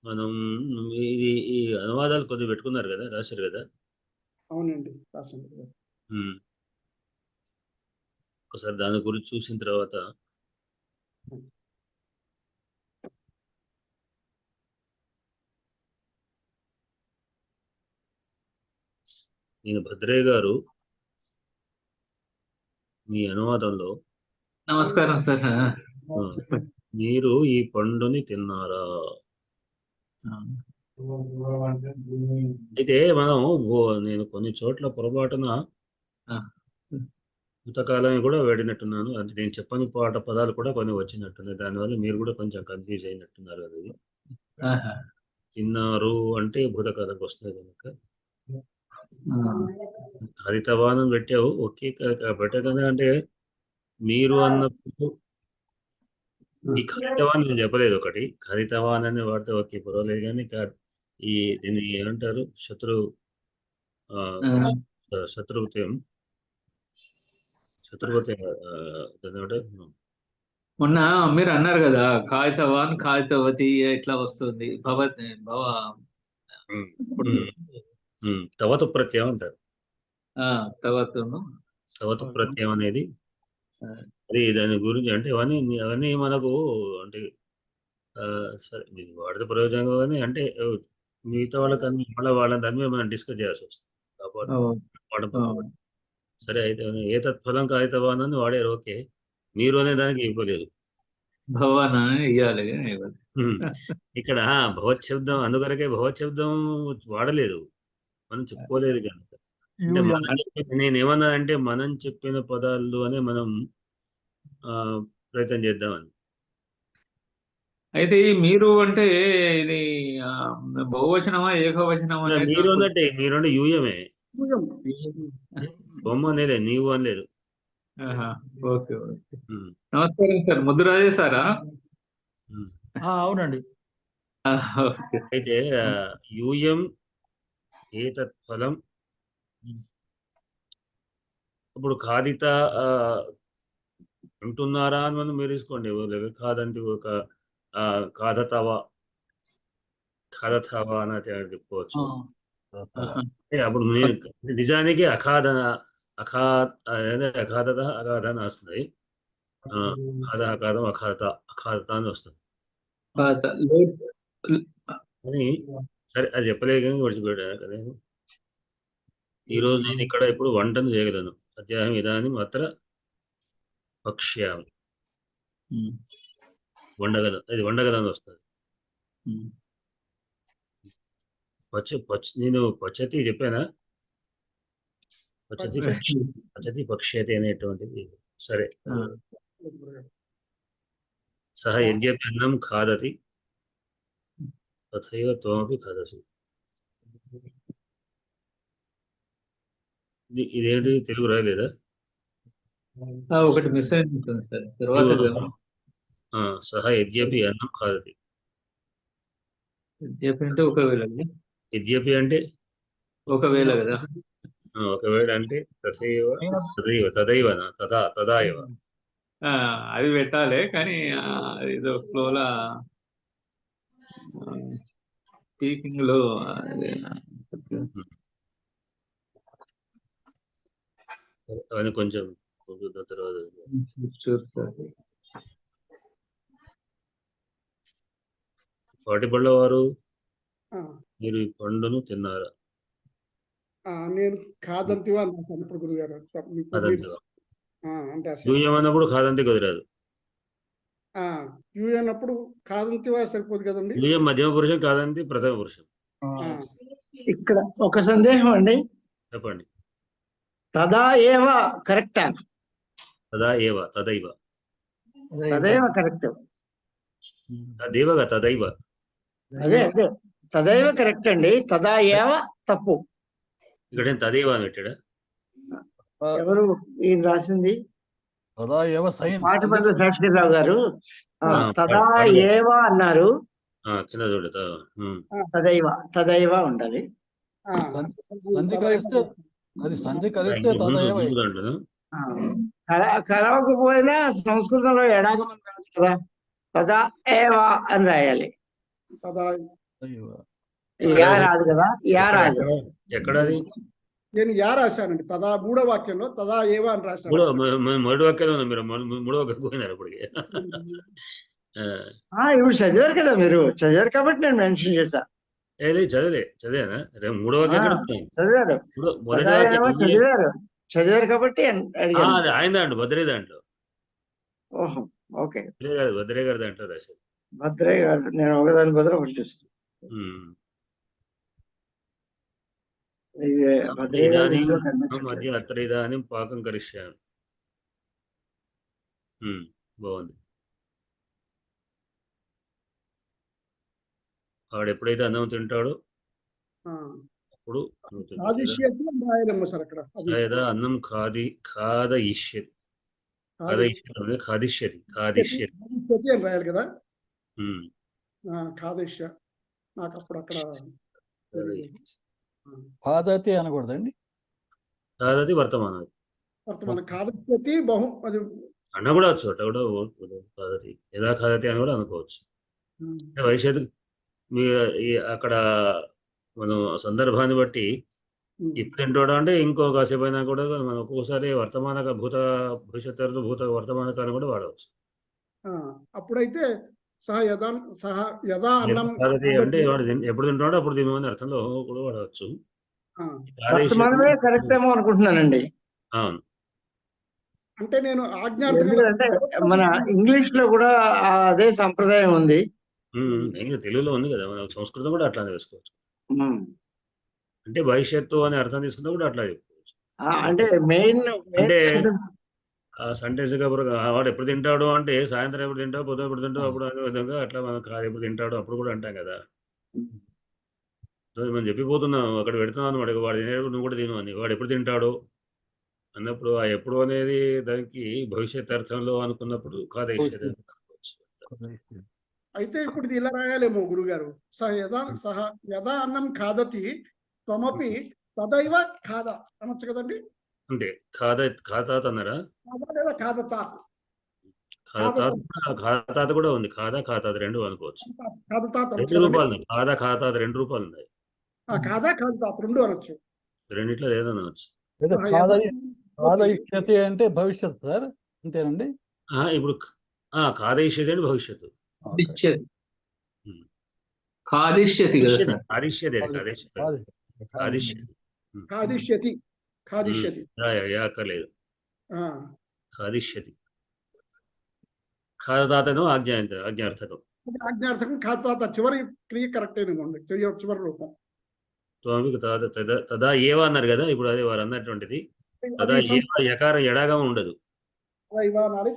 మనం ఇది ఈ అనువాదాలు కొద్దిగా పెట్టుకున్నారు కదా, రాశారు కదా. అవునండి, రాశాను. ఉమ్. ఒకసారి దాని గురించి చూసిన తర్వాత నేను భద్రయ్య గారు మీ అనువాదంలో నమస్కారం సార్. మీరు ఈ పండుని తిన్నారా? అయితే మనం నేను కొన్ని చోట్ల పొరపాటున భూతకాలం కూడా వాడినట్టున్నాను. అంటే నేను చెప్పని పదాలు కూడా కొన్ని వచ్చినట్టున్నాయి. దానివల్ల మీరు కూడా కొంచెం కన్ఫ్యూజ్ అయినట్టున్నారు. అది తిన్నారు అంటే భూతకాలంకి వస్తుంది కనుక హరితవానం పెట్టావు. ఓకే, పెట్టగానే అంటే మీరు అన్నప్పుడు ఈ హరితవాన్ నేను చెప్పలేదు. ఒకటి హరితవాన్ అని వాడితే ఓకే పర్వాలేదు, కానీ ఈ దీన్ని ఏమంటారు, శత్రుపత్యం మొన్న మీరు అన్నారు కదా, కాగితవాన్ కాగితవతి ఇట్లా వస్తుంది. తవతు ప్రత్యయం అంటారు. తవతు ప్రత్యయం అనేది అది దాని గురించి అంటే అవన్నీ మనకు అంటే సరే మీకు వాడితే ప్రయోజనం కానీ అంటే మిగతా వాళ్ళకి మళ్ళీ వాళ్ళ దాని మీద మనం డిస్కస్ చేయాల్సి వస్తుంది కాబట్టి. సరే, అయితే ఏ తత్ఫలం కాగితవాన్ అని వాడారు. ఓకే, మీరు అనే దానికి ఇవ్వలేదు. భవన ఇవ్వాలి ఇక్కడ భవత్ శబ్దం, అందుకొరకే భవత్ శబ్దం వాడలేదు, మనం చెప్పుకోలేదు కనుక. అంటే నేనేమన్నా అంటే మనం చెప్పిన పదాలు అనే మనం ప్రయత్నం చేద్దామని. అయితే మీరు అంటే ఇది బహువచనమా ఏకవచనమా? మీరు అన్నట్టే, మీరంటే యూయమే బొమ్మ అనేది నీవు అనలేదు. Okay okay. నమస్కారం సార్, ముద్దురాజే సారా? అవునండి. అయితే యూయం ఏతత్ ఫలం. ఇప్పుడు ఖాదిత అంటున్నారా అని మనం మీరు తీసుకోండి. కాదంటే ఒక ఖాదతవా అని చెప్పుకోవచ్చు. అప్పుడు నేను నిజానికి అఖాదత అగాధన వస్తుంది. అఖాదం అఖాదత అని వస్తుంది. అని సరే, అది చెప్పలేదు కానీ విడిచిపెట్టా. ఈరోజు నేను ఇక్కడ ఇప్పుడు వంటను చేయగలను. అధ్యాయం ఇదాని మాత్ర పక్ష్యామి, వండగలను. అది వండగలను వస్తుంది. నేను పచ్చతి చెప్పానా? పచ్చతి పక్ష్యతి అనేటువంటిది. సరే, సహ యద్యపి అన్నం ఖాదతి తథైవ త్వమపి ఖాదసి. ఇదేంటి తెలుగు రాయలేదా? ఒకటి మిస్ అయింది సార్. తర్వాత సహ యద్యపి అన్నం ఖాదతి. యద్యపి అంటే ఒకవేళ, యద్యపి అంటే ఒకవేళ కదా. ఒకవేళ అంటే తదైవ తదా ఇవ. అది పెట్టాలి కానీ ఏదో ఫ్లోలా స్పీకింగ్ లో అని కొంచెం పాటిపళ్ళ వారు మీరు ఈ పండును తిన్నారా? నేను కాదంతివా అన్నప్పుడు గురుగారు అన్నప్పుడు కాదంతి కుదరదు. అన్నప్పుడు కాదంతివా సరిపోదు కదండి. మధ్యమ పురుషం, కాదంతి ప్రథమ పురుషం. ఇక్కడ ఒక సందేహం అండి, చెప్పండి. తదా ఏవ కరెక్టా? తదా ఏవ తదైవ తదైవ కరెక్ట్. తదేవగా తదైవ. అదే తదైవ కరెక్ట్ అండి. తదా ఏవ తప్పు. ఇక్కడ తదైవ అని పెట్టాడా? ఎవరు ఈయన రాసింది? పాటిపల్లి శాస్త్రిరావు గారు. తదా ఏవ అన్నారు. కింద చూడ తదైవ ఉండాలి. కలవకపోయినా సంస్కృతంలో ఎడాగమని రాదు కదా, తదా ఏవ అని రాయాలి. అయ్యో. యా రాదు కదా, యా రాదు. ఎక్కడది నేను యా రాశానండి. తదా మూడో వాక్యంలో తదా ఏవ అని రాశాను. మొదటి వాక్యాలు ఉంది, మీరు మూడో వాక్యం పోయినారు అప్పటికి. ఇప్పుడు చదివారు కదా, మీరు చదివారు కాబట్టి నేను మెన్షన్ చేశా. ఏది చదివేనా రేపు మూడో వాక్యం ఎక్కడ ఉంది? చదివారు, మొదటి తదా వాక్యం ఏవ చదివారు కాబట్టి అడిగాను. అది ఆయన దాంట్లో భద్రే దాంట్లో ఓహో, ఓకే. భద్రే గారి దాంట్లో రాశారు. భద్రయ్య గారు, నేను ఒకదాని బదులు ఒకటి చూస్తాను. ఇది భద్రయ్య గారు ఇదానీం ఇంట్లో అహం కనిపించట్లేదు. అద్య అత్ర ఇదానీం పాకం కరిష్యామి. బాగుంది. వాడు ఎప్పుడైతే అన్నం తింటాడో అప్పుడు ఆదిశ్యతి అని రాయాలేమో సార్ అక్కడ. యదా అన్నం ఖాదయిష్యతి ఖాదిష్యతి అని రాయాలి కదా. ఖాదిష్య నాకు అప్పుడు అక్కడ ఖాదతి అనకూడదండి. ఖాదతి వర్తమానం వర్తమానం ఖాదిష్యతి బహు అది అన్న కూడా వచ్చు, అట్లా కూడా ఖాదతి యదా ఖాదతి అని కూడా అనుకోవచ్చు. భవిష్యత్తు అక్కడ మనం సందర్భాన్ని బట్టి ఇప్పుడు తింటాడు అంటే ఇంకో కాసేపు అయినా కూడా మనం ఒక్కోసారి వర్తమాన భవిష్యత్తు వర్తమాన కాలం కూడా వాడవచ్చు. అప్పుడైతే యదా అన్నం అంటే వాడు ఎప్పుడు తింటాడో అప్పుడు తిను అని అర్థంలో కూడా వాడవచ్చు. వర్తమానమే కరెక్ట్ ఏమో అనుకుంటున్నానండి. అవును, అంటే నేను ఎందుకంటే మన ఇంగ్లీష్ లో కూడా అదే సంప్రదాయం ఉంది. తెలుగులో ఉంది కదా, మన సంస్కృతం కూడా అట్లానే వేసుకోవచ్చు. అంటే భవిష్యత్తు అనే అర్థం తీసుకున్నా కూడా అట్లా చెప్పుకోవచ్చు. అంటే మెయిన్ అంటే సెంటెన్స్ వాడు ఎప్పుడు తింటాడు అంటే సాయంత్రం ఎప్పుడు తింటావు, పొద్దున ఎప్పుడు తింటావు అప్పుడు అనే విధంగా అట్లా మనం ఎప్పుడు తింటాడు అప్పుడు కూడా అంటాం కదా. మనం చెప్పిపోతున్నాం, అక్కడ పెడుతున్నాను వాడికి, వాడు తినేటప్పుడు నువ్వు కూడా తిను అని. వాడు ఎప్పుడు తింటాడు అన్నప్పుడు ఆ ఎప్పుడు అనేది దానికి భవిష్యత్ అర్థంలో అనుకున్నప్పుడు కాదేశ్వరి అనుకోవచ్చు. అయితే ఇప్పుడు ఇది ఇలా రాయాలేమో గురుగారు. యదా అన్నం ఖాదతి త్వమపి తదైవ ఖాద అనొచ్చు కదండి. అంతే, ఖాతాత్ అన్నారా? లేదా ఖాదతా ఖాతాత్ కూడా ఉంది, ఖాతాత్ రెండు అనుకోవచ్చు. ఖాదతాత్ 2 రూపాయలు ఖాతాత్ 2 రూపాయలు ఉన్నాయి. ఖాదతాత్ రెండు అనొచ్చు, రెండిట్లో ఏదో అనొచ్చు. ఖాదయిష్యతి అంటే భవిష్యత్ సార్, అంతేనండి. ఇప్పుడు ఖాదయిష్యతి అంటే భవిష్యత్తు. ఖాదిష్యతి కదా సార్. ఖాదిష్యతి ఖాదిష్యతి అక్కర్లేదు. ఖాదిష్యతి ఖాదతాతను ఆజ్ఞార్థకం. ఆజ్ఞార్థకం ఖాదతాత చివరి క్రియ కరెక్ట్ అయినండి, చివరి రూపం. తదా ఏవా అన్నారు కదా, ఇప్పుడు అదే వారు అన్నటువంటిది. తదా ఏవ యకారం ఎడాగం ఉండదు.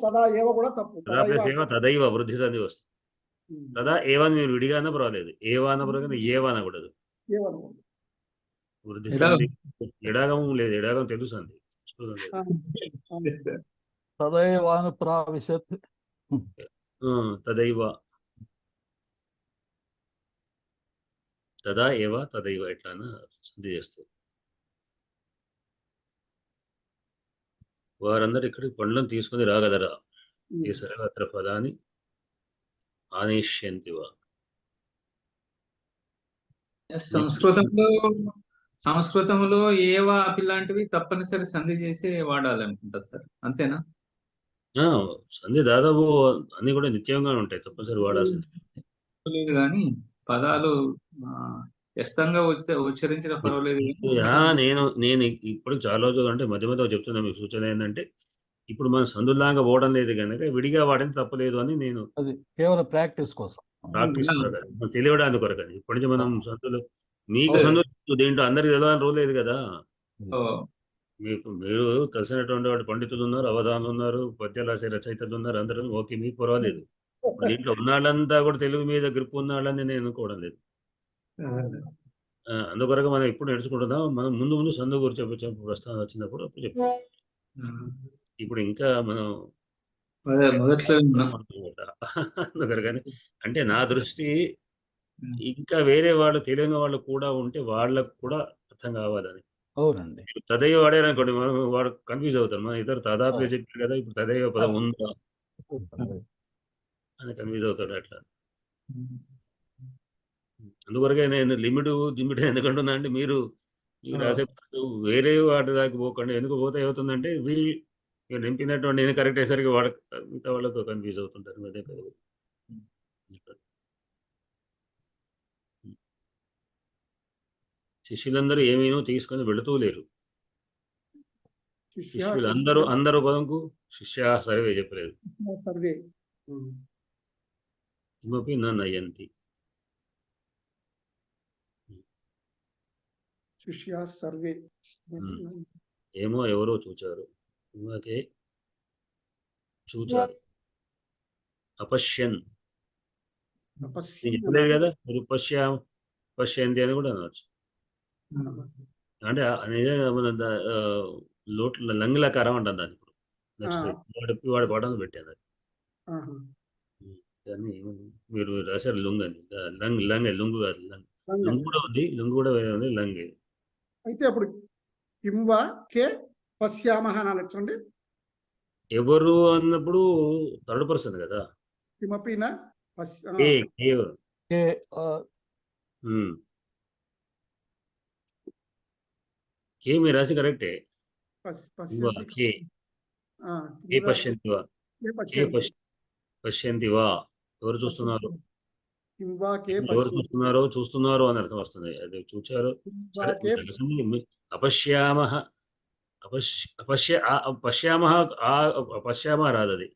తదా ఏవ కూడా తప్పు. తదా ప్లస్ ఏవ తదైవ వృద్ధి సంధి వస్తుంది. తదా ఏవాని మీరు విడిగా అన్న పర్వాలేదు, ఏవా అన్న పర్వాలేదు, ఏవా అనకూడదు. వృద్ధి సంధి ఎడాగం లేదు, ఎడాగం తెలుసు అండి. తదైవాను ప్రావిశత్. తదైవ తదా ఏవ తదైవ ఎట్లా సంధి చేస్తారు. వారందరూ ఇక్కడికి పండ్లను తీసుకుని రాగలరా? ఈ సర్వత్ర పదాన్ని ఆనేష్యంతివా. సంస్కృతంలో ఏవా లాంటివి తప్పనిసరి సంధి చేసి వాడాలనుకుంటా సార్, అంతేనా? సంధి దాదాపు అన్ని కూడా నిత్యంగా ఉంటాయి, తప్పనిసరి వాడాల్సింది లేదు కానీ పదాలు వ్యస్తంగా ఉచ్చరించిన పర్వాలేదు. నేను ఇప్పుడు చాలా రోజులు అంటే మధ్య మధ్య చెప్తున్నా మీకు సూచన ఏంటంటే, ఇప్పుడు మన సందులాగా పోవడం లేదు కనుక విడిగా వాడని తప్పలేదు అని నేను కేవలం ప్రాక్టీస్ కోసం, తెలియడానికి కొరకని. ఇప్పటి నుంచి మనం సందులు మీకు సందులు దేంట్లో అందరికి తెలియాలని రోజు లేదు కదా. మీరు తెలిసినటువంటి వాడు పండితులు ఉన్నారు, అవధానులు ఉన్నారు, పద్యాలు రాసే రచయితలు ఉన్నారు, అందరూ ఓకే, మీకు పర్వాలేదు. దీంట్లో ఉన్నాళ్ళంతా కూడా తెలుగు మీద గ్రిప్ ఉన్నాళ్ళని నేను అనుకోవడం లేదు. అందుకొరకు మనం ఎప్పుడు నేర్చుకుంటున్నాం, మనం ముందు సందు గురించి ప్రస్తావన వచ్చినప్పుడు అప్పుడు చెప్తాం. ఇప్పుడు ఇంకా మనం అందుకని అంటే నా దృష్టి ఇంకా వేరే వాళ్ళు తెలియని వాళ్ళు కూడా ఉంటే వాళ్ళకు కూడా అర్థం కావాలని. అవునండి. తదైవ వాడారనుకోండి, మనం వాడు కన్ఫ్యూజ్ అవుతారు. మన ఇద్దరు తదాపే చెప్పారు కదా, ఇప్పుడు తదైవ పదం ఉందా అని కన్ఫ్యూజ్ అవుతాడు. అట్లా అందుకొరకే నేను లిమిట్ ఎందుకంటున్నా అంటే మీరు రాసే వేరే వాటి దాకా పోకుండా ఎందుకు పోతే అవుతుందంటే నింపినటువంటి నేను కరెక్ట్ అయ్యేసరికి మిగతా వాళ్ళకు కన్ఫ్యూజ్ అవుతుంటారు. అదే కదా. శిష్యులందరూ ఏమేమో తీసుకొని వెళుతూ లేరు. శిష్యులు అందరూ పదంకు శిష్య సర్వే చెప్పలేదు. సర్వే కిమపి న నయంతి. శిష్య సర్వే ఏమో ఎవరో చూచారు, చూచారు. అపశ్యన్ చెప్పలేదు కదా మీరు, పశ్యంతి అని కూడా అనవచ్చు. అంటే నిజంగా మన లోట్ల లంగ్లకారం అంటాం దాన్ని. ఇప్పుడు నెక్స్ట్ వాడి పాఠాలు పెట్టాను. దాన్ని మీరు రాశారు లుంగ్ అని. లుంగు కాదు, లుంగు కూడా ఉంది, లుంగు కూడా వేరే ఉంది, లంగ్. అయితే అప్పుడు కింవా కే పశ్యామహ అని అనొచ్చండి. ఎవరు అన్నప్పుడు థర్డ్ పర్సన్ కదా. కిమపిన కే మీరు రాసి కరెక్టే. పశ్యంతివా ఎవరు చూస్తున్నారు, చూస్తున్నారు అని అర్థం వస్తుంది. అది చూచారు. అపశ్యామహ పశ్యామహ రాదు, అది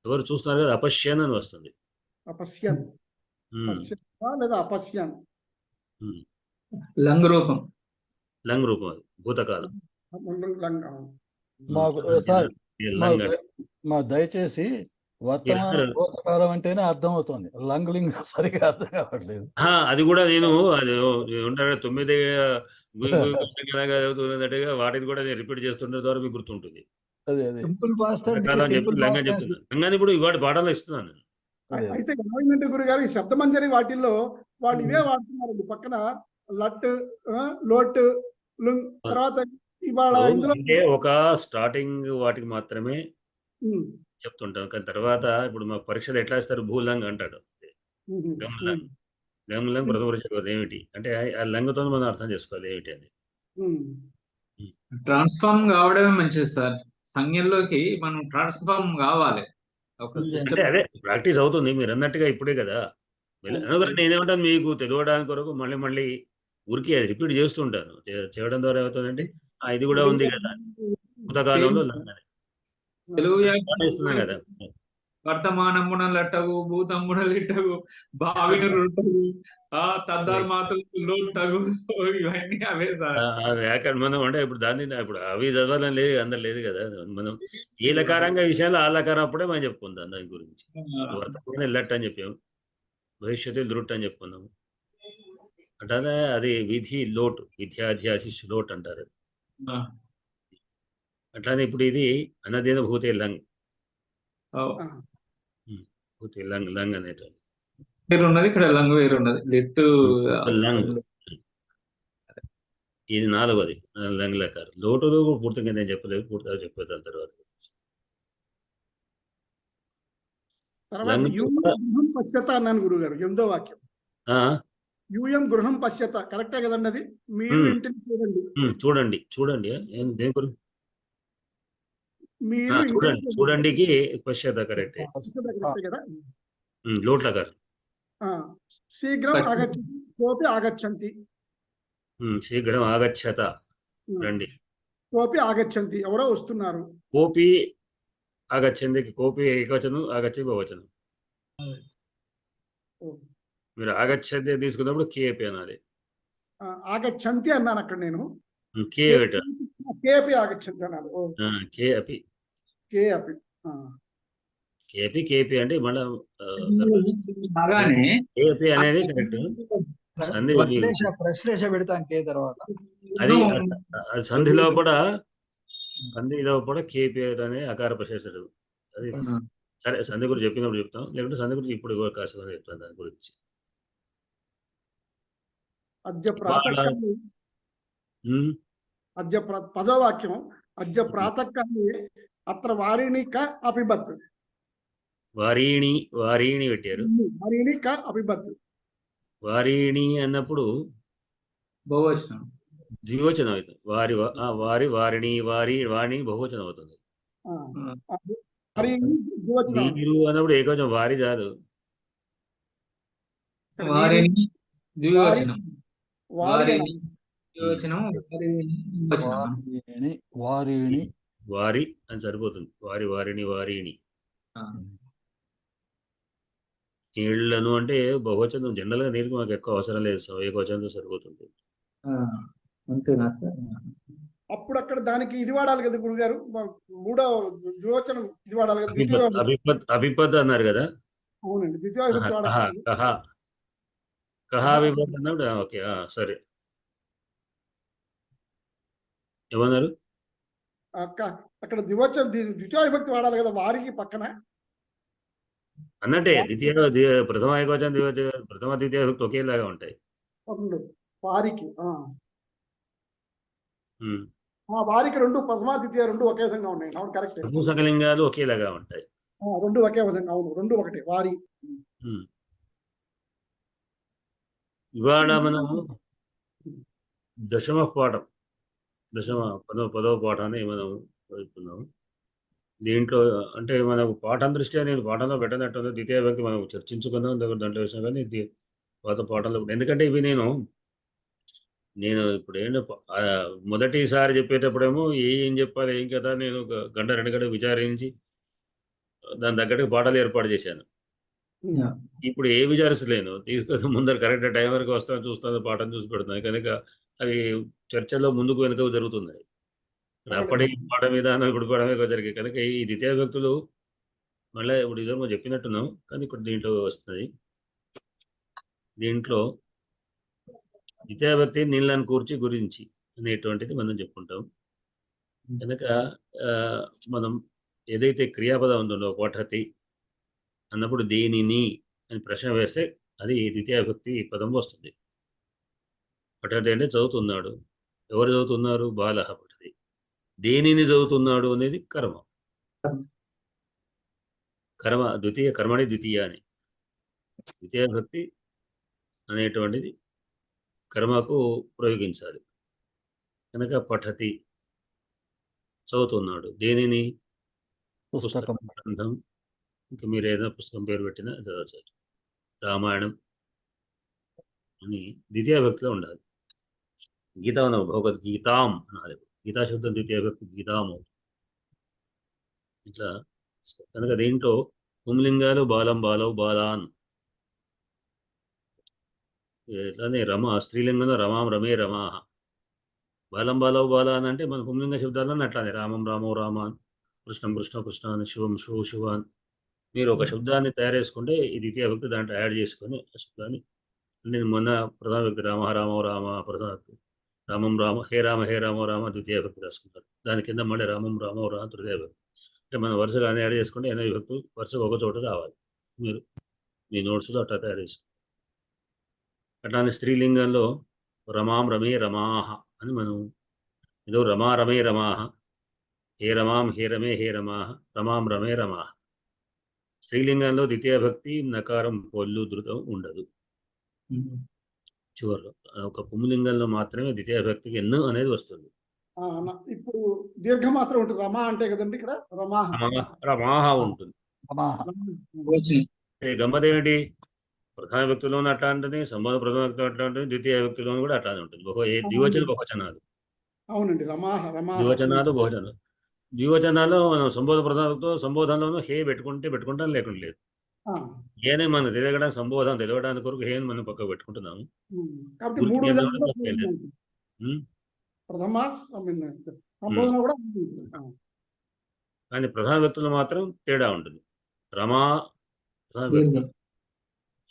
ఎవరు చూస్తున్నారు కదా, అపశ్యన్ అని వస్తుంది. అపశ్యన్ లేదా అపశ్యన్ లంగ్ రూపం, అది భూతకాలం. దయచేసి వర్తమాన భూతకాలం అంటేనే అర్థం అవుతుంది, లింగ్ సరిగా అర్థం కావట్లేదు. అది కూడా నేను అది ఉంటాను 9 చదువుతున్నట్టుగా వాటిని కూడా నేను రిపీట్ చేస్తుండే ద్వారా మీకు గుర్తుంటుంది. లంగాన్ని ఇప్పుడు ఇవాటి పాఠంలో ఇస్తున్నాను. అయితే ఏమైందంటే గురుగారు, ఈ శబ్దమంజరి వాటిల్లో వాళ్ళు ఇవే వాడుతున్నారు. పక్కన లట్, లోట్, లుంగ్, తర్వాత ఇవాళ అంటే ఒక స్టార్టింగ్ వాటికి మాత్రమే చెప్తుంటాం. కానీ తర్వాత ఇప్పుడు మా పరీక్షలు ఎట్లా ఇస్తారు, భూలంగ్ అంటాడు, గమ్లంగ్ ప్రథమ పరీక్ష ఏమిటి అంటే ఆ లంగతో మనం అర్థం చేసుకోవాలి ఏమిటి అని. ట్రాన్స్ఫార్మ్ కావడమే మంచిది సార్. సంజ్ఞల్లోకి మనం ట్రాన్స్ఫార్మ్ కావాలి. అంటే అదే ప్రాక్టీస్ అవుతుంది మీరు అన్నట్టుగా ఇప్పుడే కదా. నేనేమంటాను, మీకు తెలియడానికి కొరకు మళ్ళీ ఊరికి అది రిపీట్ చేస్తుంటాను. చేయడం ద్వారా ఏమవుతుందంటే ఇది కూడా ఉంది కదా భూతకాలంలో తెలుగు ఇస్తున్నాం కదా. వర్తమానమున లట్టగు, భూతమున లిట్టగు, భావిని రుట్టగు, తద్దార్మాతలు లోట్టగు, ఇవన్నీ అవే సార్. వ్యాకరణ మనం అంటే ఇప్పుడు దాన్ని ఇప్పుడు అవి చదవాలని లేదు, అందరు లేదు కదా. మనం ఏ లకారంగా విషయాలు ఆ లకారం అప్పుడే మనం చెప్పుకుందాం దాని గురించి. వర్తమాన లట్ అని చెప్పాము, భవిష్యత్తు దృట్ అని చెప్పుకున్నాము. అంటే అది విధి లోటు, విద్యాధ్యాశిష్ లోట్ అంటారు. అట్లానే ఇప్పుడు ఇది అనదేన భూతే లంగ్, భూతే లంగ్ అనేటువంటి వేరున్నది, ఇక్కడ లంగ్ వేరున్నది. లంగ్ ఇది 4వది లంగ్ లకారు. లోటులో పూర్తిగా నేను చెప్పలేదు, పూర్తిగా చెప్పలేదు దాని తర్వాత. పశ్యత అన్నాను గురుగారు, 8వ వాక్యం. యూయం గృహం పశ్యత కరెక్టే కదండి, అది మీరు ఇంటిని చూడండి దేని గురించి చూడండికి పశ్యత కరెక్టే కదా. లోట్లకారు శీఘ్రం ఆగచ్చంతి, కోపి ఆగచ్చంతి, శీఘ్రం ఆగచ్చత రండి, కోపి ఆగచ్చంతి ఎవరో వస్తున్నారు. కోపి ఆగచ్చంది, కోపి ఏకవచనం, ఆగచ్చి బహువచనం. మీరు ఆగచ్చంతి తీసుకున్నప్పుడు కేపి అనాలి. ఆగచ్చంతి అన్నాను అక్కడ నేను, కేపి ఆగచ్చంతి అన్నాను. కేపి అంటే మళ్ళీ కేపి అనేది కరెక్ట్. అది సంధిలో కూడా కేపి అనే అకార ప్రశేషుడు. అది సరే, సంధి గురించి చెప్పినప్పుడు చెప్తాం, లేకుంటే సంధి గురించి ఇప్పుడు కాసేపు చెప్తాను దాని గురించి. పదో వాక్యం, అద్య ప్రాతకాలే అత్ర వారిణి క అపిబత్, వారీణి పెట్టారు, వారిణి క అపిబత్. వారిణి అన్నప్పుడు బహువచనం. ద్వివచనం అవుతుంది. వారి వారిణి వాణి బహువచనం అవుతుంది. ఆ, ఆ, అది మరి ద్వివచనం అండి. వీరు అన్నప్పుడు ఏకవచనం వారి చాలు. వారిని ద్వివచనం. వారి వారిని ద్వివచనం, వారిని బహువచనం. వారిణి వారి అని సరిపోతుంది. వారిని వారిని. ఆ, నీళ్లను అంటే బహువచనం జనరల్గా నీరుకు మాకు ఎక్కువ అవసరం లేదు. ఏకవచనంతో సరిపోతుంది. ఆ, అంతేనా సార్? అప్పుడు అక్కడ దానికి ఇది వాడాలి కదా గురుగారు, మూడో ద్వివచనం ఇది వాడాలి కదా, ద్వితీయ అభిపద్ అన్నారు కదా. అవునండి, ద్వితీయ విభక్తి వాడాలి. కహ అభిపద్ అన్నప్పుడు ఓకే సరే. ఏమన్నారు? అక్కడ ద్వితీయ విభక్తి వాడాలి కదా వారికి పక్కన. అన్నట్టే ప్రథమ ఏకవచనం ప్రథమ ద్వితీయ విభక్తి ఒకేలాగా ఉంటాయి. వారికి వారికి రెండు ప్రథమ ద్వితీయ రెండు ఒకే విధంగా ఉన్నాయి. అవును, కరెక్ట్. నపుంసకలింగాలు ఒకేలాగా ఉంటాయి. రెండు ఒకే విధంగా, అవును, రెండు ఒకటి వారి. ఇవాళ మనము దశమ పదవ పాఠాన్ని మనం చదువుతున్నాము. దీంట్లో అంటే మనకు పాఠం దృష్ట్యా నేను పాఠంలో పెట్టనట్టు ద్వితీయ విభక్తి మనం చర్చించుకుందాం దాంట్లో విషయం. కానీ పాత పాఠంలో ఎందుకంటే ఇవి నేను ఇప్పుడు మొదటిసారి చెప్పేటప్పుడేమో ఏం చెప్పాలి ఏం కదా నేను గంట 2 గంటలు విచారించి దాని తగ్గట్టు పాఠాలు ఏర్పాటు చేశాను. ఇప్పుడు ఏ విచారించలేను, తీసుకొని ముందర కరెక్ట్ టైం వరకు వస్తాను, చూస్తాను, పాఠం చూసి పెడుతున్నాను. కనుక అవి చర్చల్లో ముందుకు వెనుక జరుగుతున్నాయి. అప్పటి పాఠం విధానం ఇప్పుడు పాఠం జరిగాయి. కనుక ఈ ద్వితీయ వ్యక్తులు మళ్ళీ ఇప్పుడు ఇదేమో చెప్పినట్టున్నాం, కానీ ఇప్పుడు దీంట్లో వస్తుంది. దీంట్లో ద్వితీయ వ్యక్తి నీళ్ళని కూర్చి గురించి అనేటువంటిది మనం చెప్పుకుంటాం. కనుక మనం ఏదైతే క్రియాపదం ఉందో పఠతి అన్నప్పుడు దేనిని అని ప్రశ్న వేస్తే అది ద్వితీయ విభక్తి పదం వస్తుంది. పఠతి అంటే చదువుతున్నాడు. ఎవరు చదువుతున్నారు? బాలః పఠతి. దేనిని చదువుతున్నాడు అనేది కర్మ. ద్వితీయ కర్మని ద్వితీయ అని. ద్వితీయ విభక్తి అనేటువంటిది కర్మకు ప్రయోగించాలి. కనుక పఠతి చదువుతున్నాడు. దేనిని? పుస్తకం, గ్రంథం. ఇంకా మీరు ఏదైనా పుస్తకం పేరు పెట్టినా చదవచ్చు. రామాయణం అని ద్వితీయ విభక్తిలో ఉండాలి. గీత అన్నావు, భగవద్గీతాం అనాలి. గీతా శబ్దం ద్వితీయ విభక్తి గీతాము. ఇట్లా కనుక దీంట్లో పుంలింగాలు బాలం బాలవు బాలాన్. ఇట్లానే స్త్రీలింగంలో రమాం రమే రమాహ. బాలం బాలవు బాలాన్ అంటే మన పుంలింగ శబ్దాలను అట్లానే రామం రామో రామాన్, కృష్ణం కృష్ణ కృష్ణాన్, శివం శివ శివాన్. మీరు ఒక శబ్దాన్ని తయారు చేసుకుంటే ఈ ద్వితీయ వ్యక్తి దాంట్లో యాడ్ చేసుకొని ఆ శబ్దాన్ని నేను మొన్న ప్రథమ వ్యక్తి రామ రామో రామ, ప్రథమ వ్యక్తి రామం రామ హే రామో రామ ద్వితీయ వ్యక్తి రాసుకుంటారు. దాని కింద మళ్ళీ రామం రామో రామ తృతీయ వ్యక్తి. అంటే మనం వరుసగా అన్ని యాడ్ చేసుకుంటే 8 విభక్తులు వరుసగా ఒక చోట రావాలి. మీరు మీ నోట్స్లో అట్లా తయారు చేసుకుంటారు. అట్లానే స్త్రీలింగంలో రమాం రమే రమాహ అని మనం ఏదో రమా రమే రమాహ, హే రమాం హే రమే హే రమాహ, రమాం రమే రమాహ. స్త్రీలింగంలో ద్వితీయ భక్తి నకారం పొల్లు ధృతం ఉండదు. చివరిలో ఒక పుంలింగంలో మాత్రమే ద్వితీయ భక్తికి ఎన్ను అనేది వస్తుంది. ఇప్పుడు దీర్ఘ మాత్రం ఉంటుంది. రమా అంటే కదండి ఇక్కడ రమాహ ఉంటుంది. గమ్మత్ ఏమిటి? ప్రధాన వ్యక్తిలోనూ అట్లా ఉంటుంది, సంబంధ ప్రథమ వ్యక్తిలో అట్లా ఉంటుంది, ద్వితీయ వ్యక్తిలోనూ కూడా అట్లానే ఉంటుంది. ద్వివచన బహువచనాలు. అవునండి, ద్వివచనాలు బహువచనాలు. ద్వివచనాల్లో మనం సంబోధ ప్రధానంతో సంబోధనలోనూ హే పెట్టుకుంటాం లేకుండా లేదు. ఏనే మనం తెలియడానికి సంబోధన తెలియడానికి కొరకు హేని మనం పక్కకు పెట్టుకుంటున్నాము. కానీ ప్రధాన వ్యక్తులు మాత్రం తేడా ఉంటుంది. రమా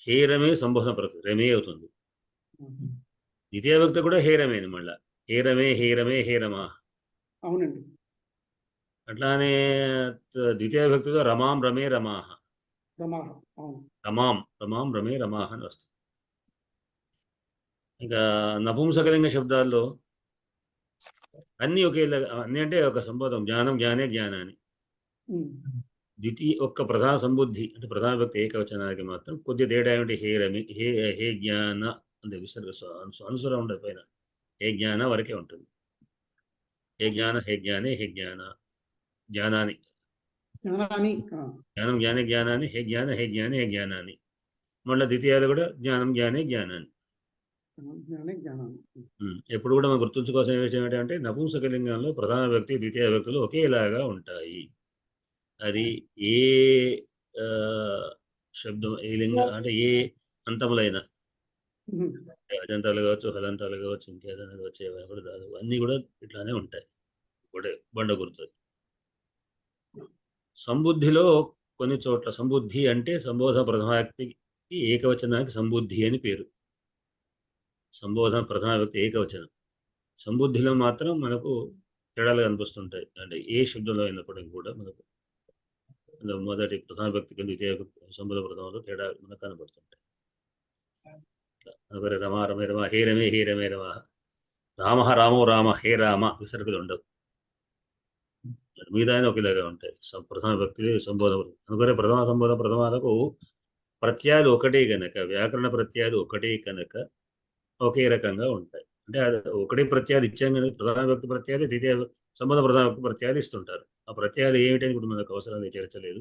హే రమే సంబోధన ప్రకృతి రమే అవుతుంది. ద్వితీయ వ్యక్తి కూడా హే రమేని మళ్ళా హే రమే హే రమే హే రమా. అవునండి. అట్లానే ద్వితీయ వ్యక్తితో రమాం రమే రమాహ, రమాం రమే రమాహ అని వస్తుంది. ఇంకా నపుంసకలింగ శబ్దాల్లో అన్నీ ఒకేలాగా, అన్నీ అంటే ఒక సంబోధం జ్ఞానం జ్ఞానే జ్ఞానాన్ని. ద్వితీయ ఒక్క ప్రధాన సంబుద్ధి అంటే ప్రధాన వ్యక్తి ఏకవచనానికి మాత్రం కొద్ది తేడా ఏమిటి? హే రమి, హే జ్ఞాన అంటే విసర్గ అనుసరం ఉండదు పైన. హే జ్ఞాన వరకే ఉంటుంది. హే జ్ఞాన, హే జ్ఞానే, హే జ్ఞాన, జ్ఞానాన్ని, జ్ఞానాన్ని జ్ఞానం జ్ఞానే జ్ఞానాన్ని, హే జ్ఞాన, హే జ్ఞానే, హే జ్ఞానాన్ని. మళ్ళీ ద్వితీయాలు కూడా జ్ఞానం జ్ఞానే జ్ఞానాన్ని. జ్ఞానాన్ని ఎప్పుడు కూడా మనం గుర్తుంచుకోవాల్సిన విషయం ఏంటంటే నపుంసకలింగంలో ప్రధాన వ్యక్తి ద్వితీయ వ్యక్తులు ఒకేలాగా ఉంటాయి. అది ఏ శబ్దం, ఏ లింగ అంటే ఏ అంతములైన అజంతాలు కావచ్చు, హలంతాలు కావచ్చు, ఇంకేదైనా కావచ్చు, ఏమైనా కూడా కాదు, అన్నీ కూడా ఇట్లానే ఉంటాయి. ఒకటే బండ గుర్తు. సంబుద్ధిలో కొన్ని చోట్ల సంబుద్ధి అంటే సంబోధన ప్రధానవ్యక్తికి ఏకవచనానికి సంబుద్ధి అని పేరు. సంబోధన ప్రధాన వ్యక్తి ఏకవచనం. సంబుద్ధిలో మాత్రం మనకు తేడాలు కనిపిస్తుంటాయి. అంటే ఏ శబ్దంలో అయినప్పటికీ కూడా మనకు మొదటి ప్రధాన వ్యక్తికి ద్వితీయ సంబోధ ప్రథమంలో తేడా మనకు కనబడుతుంటాయి. అందుకని రమ రమే రమ, హే రమే హే రమే రమ, రామ రామో రామ, హే రామ విసర్గలు ఉండవు. మిగతా ఒకేలాగా ఉంటాయి ప్రధాన వ్యక్తి సంబోధన. అందుకని ప్రథమ సంబోధన ప్రథమాలకు ప్రత్యయాలు ఒకటే కనుక, వ్యాకరణ ప్రత్యయాలు ఒకటే కనుక ఒకే రకంగా ఉంటాయి. అంటే అది ఒకటే ప్రత్యయాలు ఇచ్చాం కానీ ప్రధాన వ్యక్తి ప్రత్యయాలు ద్వితీయ సంబంధ ప్రధాన వ్యక్తి ప్రత్యయాలు ఇస్తుంటారు. ఆ ప్రత్యయాలు ఏమిటని ఇప్పుడు మనకు అవసరం చర్చలేదు.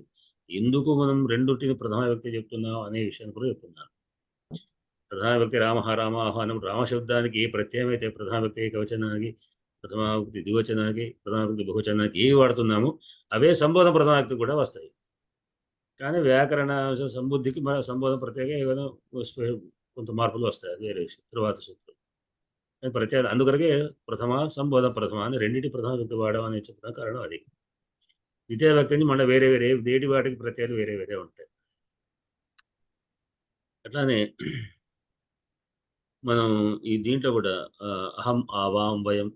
ఎందుకు మనం రెండుటిని ప్రధాన వ్యక్తి చెప్తున్నాం అనే విషయాన్ని కూడా చెప్తున్నాను. ప్రధాన వ్యక్తి రామ రామ ఆహ్వానం, రామశబ్దానికి ఏ ప్రత్యయం అయితే ప్రధాన వ్యక్తి ఏకవచనానికి, ప్రథమ వ్యక్తి ద్వివచనానికి, ప్రధాన వ్యక్తి బహువచనానికి ఏవి వాడుతున్నామో అవే సంబోధన ప్రధాన వ్యక్తి కూడా వస్తాయి. కానీ వ్యాకరణ సంబుద్ధికి మన సంబోధన ప్రత్యేక ఏమైనా కొంత మార్పులు వస్తాయి. అది వేరే విషయం, తరువాత సూత్రం. ప్రత్యేక అందుకనే ప్రథమ సంబోధన ప్రథమ అని రెండింటి ప్రధాన వ్యక్తి వాడమని చెప్పిన కారణం అది. ద్వితీయ వ్యక్తిని మళ్ళీ వేరే వేరే వేటి వాటికి ప్రత్యయాలు వేరే వేరే ఉంటాయి. అట్లానే మనం ఈ దీంట్లో కూడా అహం ఆవాం వయం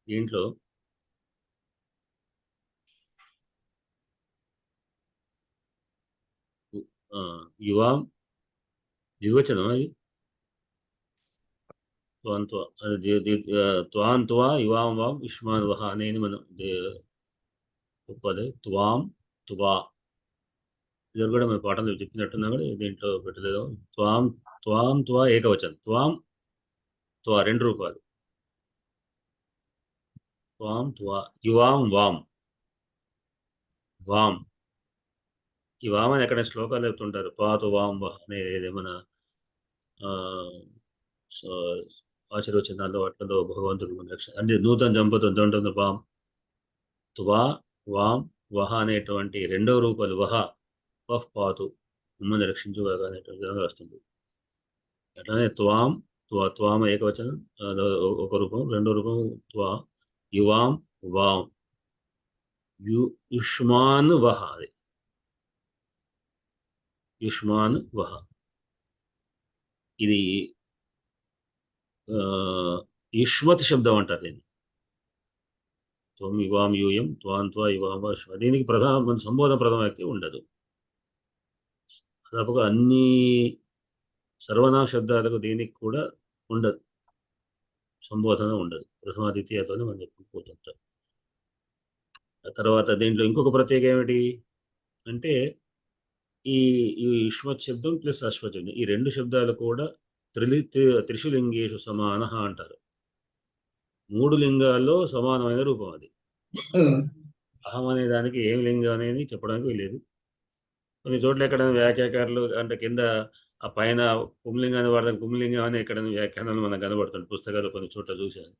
దీంట్లో యువాం ద్వివచనం అది త్వాం త్వా యువాం వాం ఇష్మాన్ వహ అనేది మనం గొప్పది. త్వాం త్వా ఇది కూడా మన పాఠంలో చెప్పినట్టున్నా కూడా దీంట్లో పెట్టలేదు. త్వాం త్వాం త్వా ఏకవచనం, త్వాం త్వా రెండు రూపాలు, త్వాం త్వా యువాం వాం వాం. ఈ వాం అని ఎక్కడ శ్లోకాలు చెప్తుంటారు. పాతు వాం వహ అనేది మన ఆశీర్వచనాల్లో వాటిలో భగవంతుడు అంటే నూతన దంపతులు ఉంటుంది. వాం త్వా వాం వహ అనేటువంటి రెండవ రూపాలు వహ వహ్ పాతు మిమ్మల్ని రక్షించుగా అనేటువంటి విధంగా వస్తుంది. అట్లానే త్వాం త్వామ ఏకవచనం ఒక రూపం, రెండో రూపం త్వా యువాం వాం యుష్మాన్ వహ, అది యుష్మాన్ వహ. ఇది యుష్మత్ శబ్దం అంటారు దీన్ని. త్వం యువాం యూయం త్వాం త్వా యువాం వా. దీనికి ప్రధాన సంబోధన ప్రథమ వ్యక్తి ఉండదు. దాదాపుగా అన్ని సర్వనామ శబ్దాలకు దీనికి కూడా ఉండదు, సంబోధన ఉండదు. ప్రథమ ద్వితీయతోనే మనం చెప్పుకుంటుంటాం. తర్వాత దీంట్లో ఇంకొక ప్రత్యేక ఏమిటి అంటే ఈ యుష్మత్ శబ్దం ప్లస్ అశ్వత్ శబ్దం, ఈ రెండు శబ్దాలు కూడా త్రిశులింగేషు సమాన అంటారు. మూడు లింగాల్లో సమానమైన రూపం అది. అహం అనే దానికి ఏం లింగం అనేది చెప్పడానికి లేదు. కొన్ని చోట్ల ఎక్కడైనా వ్యాఖ్యాకారులు అంటే కింద ఆ పైన పుంలింగాన్ని వాడడానికి పుంలింగం అని ఎక్కడైనా వ్యాఖ్యానాలు మనకు కనబడుతుంది పుస్తకాలు కొన్ని చోట్ల చూశాను.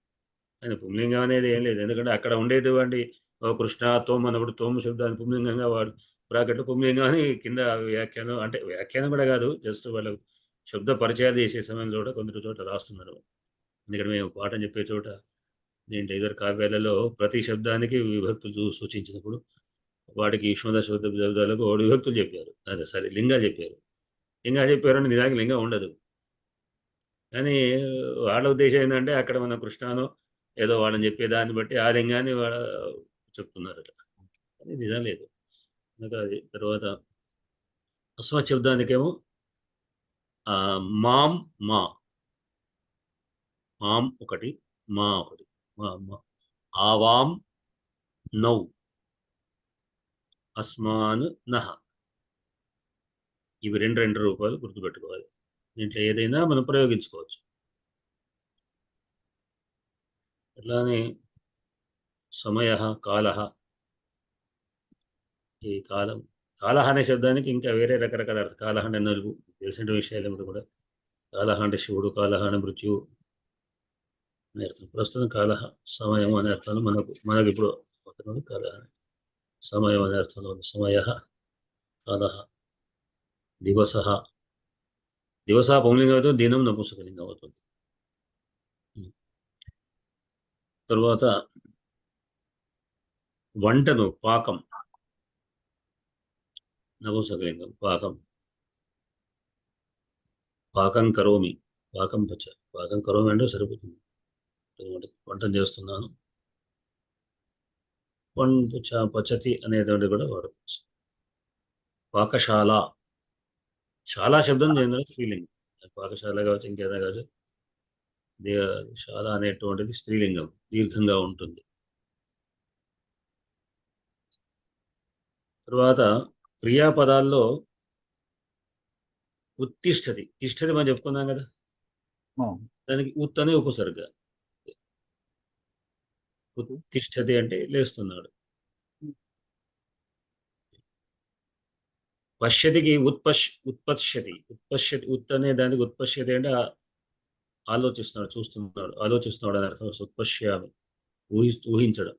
కానీ పుంలింగం అనేది ఏం లేదు. ఎందుకంటే అక్కడ ఉండేటువంటి కృష్ణ తోమ్ అన్నప్పుడు తోమ్ శబ్దాన్ని పుంలింగంగా బ్రాకెట్లో పుంలింగం అని కింద వ్యాఖ్యానం, అంటే వ్యాఖ్యానం కూడా కాదు, జస్ట్ వాళ్ళు శబ్ద పరిచయాలు చేసే సమయంలో కూడా కొన్ని చోట్ల రాస్తున్నారు. ఎందుకంటే మేము పాఠం చెప్పే చోట దీంట్లో ఇద్దరు కావ్యాలలో ప్రతి శబ్దానికి విభక్తులు సూచించినప్పుడు వాటికి యుష్మద శబ్దాలకు విభక్తులు చెప్పారు. అదే సరే లింగాలు చెప్పారు. లింగాలు చెప్పారని నిజానికి లింగం ఉండదు. కానీ వాళ్ళ ఉద్దేశం ఏంటంటే అక్కడ మన కృష్ణానో ఏదో వాళ్ళని చెప్పే దాన్ని బట్టి ఆ లింగాన్ని వాళ్ళ చెప్తున్నారు. అది నిజం లేదు. అది తర్వాత అస్మత్ శబ్దానికేమో మాం మా, మాం ఒకటి, మా ఒకటి, ఆవాం నౌ, అస్మాన్ నహ. ఇవి రెండు రూపాయలు గుర్తుపెట్టుకోవాలి. దీంట్లో ఏదైనా మనం ప్రయోగించుకోవచ్చు. అట్లానే సమయ, కాల. ఈ కాలం, కాలహ అనే శబ్దానికి ఇంకా వేరే రకరకాల అర్థం. కాలహ అంటే నలుగు, తెలిసిన విషయాలు ఏమిటి కూడా. కాలహ అంటే శివుడు, కాలహ అంటే మృత్యువు అనే అర్థం. ప్రస్తుతం కాలహ సమయం అనే అర్థంలో మనకు ఇప్పుడు కాలహ సమయం అనే అర్థంలో ఉంది. సమయ, కాలహ, దివస. దివస పుంలింగం అవుతుంది, దినం నపుంసకలింగం అవుతుంది. తరువాత వంటను, పాకం, నపుంసకలింగం. పాకం, పాకం కరోమి, పాకం కరోమి అంటే సరిపోతుంది. వంటను చేస్తున్నాను. పచతి అనేటువంటి కూడా వాడుకోవచ్చు. పాకశాల, శాలా శబ్దం దేని స్త్రీలింగం. పాకశాల కావచ్చు, ఇంకేదా కావచ్చు. శాల అనేటువంటిది స్త్రీలింగం, దీర్ఘంగా ఉంటుంది. తర్వాత క్రియాపదాల్లో ఉత్తిష్టతి, తిష్టతి మనం చెప్పుకున్నాం కదా, దానికి ఉత్ అనే ఉపసర్గ. ఉత్తిష్టతి అంటే లేస్తున్నాడు. పశ్యతికి ఉత్పశ్యతి. ఉత్ అనే దానికి ఉత్పశ్యతి అంటే ఆలోచిస్తున్నాడు, ఆలోచిస్తున్నాడు అని అర్థం. ఉత్పశ్యామి, ఊహించడం.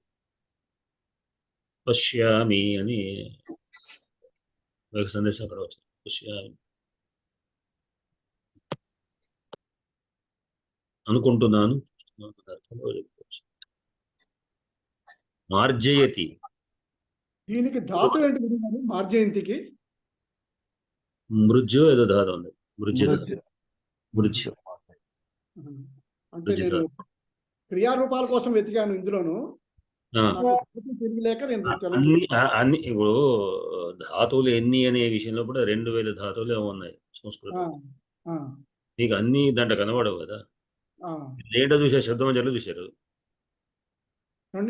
పశ్యామి అని ఒక సందేశం అక్కడ వచ్చింది. పశ్యామి అనుకుంటున్నాను, అర్థంలో చెప్పుకోవచ్చు. మార్జయతి, దీనికి ధాతు ఏంటి గురుగారు? మార్జయంతికి మృజ్యు ఏదో ధాతు ఉంది. మృజ్యు అంటే నేను క్రియారూపాల కోసం వెతికాను ఇందులోను. తిరిగిలేక నేను అన్ని ఇప్పుడు ధాతువులు ఎన్ని అనే విషయంలో కూడా 2000 ధాతువులు ఉన్నాయి సంస్కృతం. మీకు అన్ని దాంట్లో కనబడవు కదా. దేంట్లో చూసారు? శబ్దమంజరిలో చూశారు?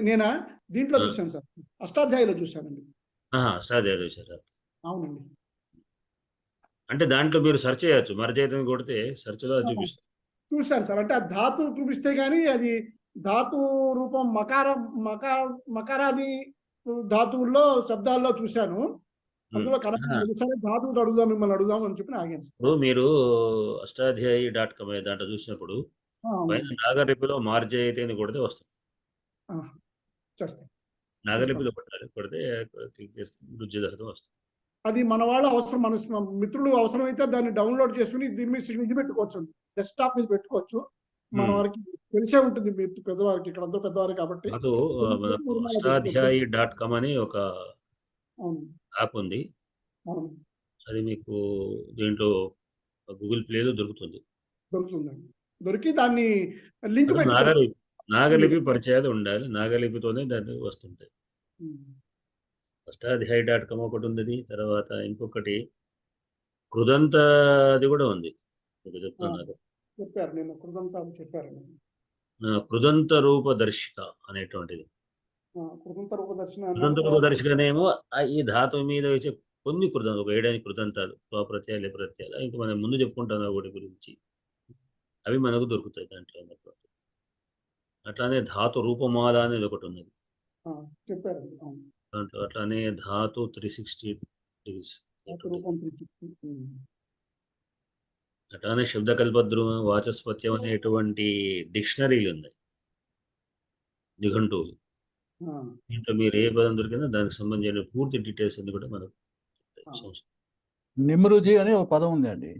నేనా దీంట్లో చూశాను సార్, అష్టాధ్యాయులో చూశానండి. అష్టాధ్యాయులు చూసారా? అవునండి. అంటే దాంట్లో మీరు సెర్చ్ చేయొచ్చు. మరజయితం కొడితే సెర్చ్లో చూపిస్తుంది. చూశాను సార్. అంటే ఆ ధాతు చూపిస్తే గానీ అది ధాతు రూపం మకారాది ధాతువుల్లో శబ్దాల్లో చూశాను. అందులో కనపడలేదు. సరే ధాతువులు అడుగుదాం, మిమ్మల్ని అడుగుదాం అని చెప్పి ఆగాను. ఇప్పుడు మీరు అష్టాధ్యాయి.com దాంట్లో చూసినప్పుడు పైన నాగలిపిలో మార్జయితే అని కొడితే వస్తుంది. నాగలిపిలో కొడితే క్లిక్ చేస్తే రుజ్యధాతు వస్తుంది. అది మన వాళ్ళ అవసరం, మన మిత్రులు అవసరమైతే దాన్ని డౌన్లోడ్ చేసుకుని దీని మీద ఇది పెట్టుకోవచ్చు, డెస్క్టాప్ మీద పెట్టుకోవచ్చు. మన వారికి తెలిసే ఉంటుంది, పెద్దవారికి, ఇక్కడ అందరూ పెద్దవారు కాబట్టి. అష్టాధ్యాయి.com అని ఒక యాప్ ఉంది. అది మీకు దీంట్లో గూగుల్ ప్లేలో దొరుకుతుంది. దొరికి దాన్ని లింక్ నాగలిపి పరిచయాలు ఉండాలి. నాగలిపితోనే దాన్ని వస్తుంటాయి. అష్టాధ్యాయి.com ఒకటి ఉంది. తర్వాత ఇంకొకటి కృదంత అది కూడా ఉంది. చెప్తున్నారు, కృదంత రూపదర్శిక అనేటువంటిది. కృదంత రూపదర్శికనేమో ఈ ధాతువు మీద వచ్చే కొన్ని కృదంతాలు, ఒక 7 కృదంతాలు, ప్రత్యయాలు, ప్రత్యయాలు, ఇంకా మనం ముందు చెప్పుకుంటాం ఒకటి గురించి, అవి మనకు దొరుకుతాయి దాంట్లో. అట్లానే ధాతు రూపమాల అనేది ఒకటి ఉన్నది దాంట్లో. అట్లానే ధాతు 360 degrees. అట్లానే శబ్దకల్పద్రువం, వాచస్పత్యం అనేటువంటి డిక్షనరీలు ఉన్నాయి, నిఘంటువులు. దీంట్లో మీరు ఏ పదం దొరికినా దానికి సంబంధించిన పూర్తి డీటెయిల్స్ అన్ని కూడా మనకు. నిమృజి అనే ఒక పదం ఉంది అండి.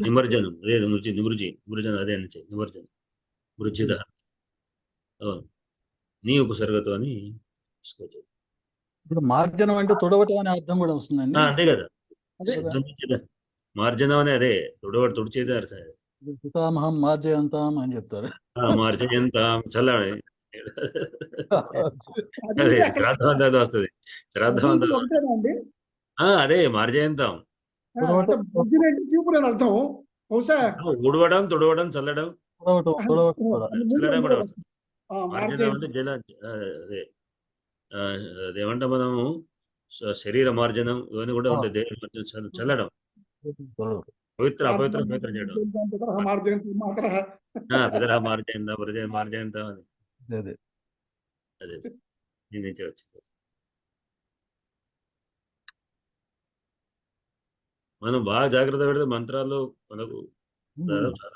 నిమర్జనం, లేదు నిమృజనం అదే అని నిమర్జనం, మృజ్యత. నీ ఉపసర్గతో అని తీసుకోవచ్చు. ఇప్పుడు మార్జనం అంటే తొడవటం అనే అర్థం కూడా వస్తుందండి. అంతే కదా, మార్జనం అనే అదే తుడిచేది అర్థం. పితామహం మార్జయంతాం అని చెప్తారు. మార్జయంతాం చల్లని అదే శ్రాద్ధవంతం వస్తుంది. శ్రాద్ధవంతం అదే మార్జయంతాం. ఊడవడం, తుడవడం, చల్లడం, చల్లడం కూడా వస్తుంది. మార్జనం అంటే అదేమంటే మనము శరీర మార్జనం ఇవన్నీ కూడా ఉంటాయి. దేవుని మధ్య చల్లడం, పవిత్ర అపవిత్ర పవిత్ర చేయడం. పితర మార్జయంత ప్రజ మార్జయంత అని అదే అదే దీని నుంచే వచ్చింది. మనం బాగా జాగ్రత్త పెడితే మంత్రాల్లో మనకు దాదాపు చాలా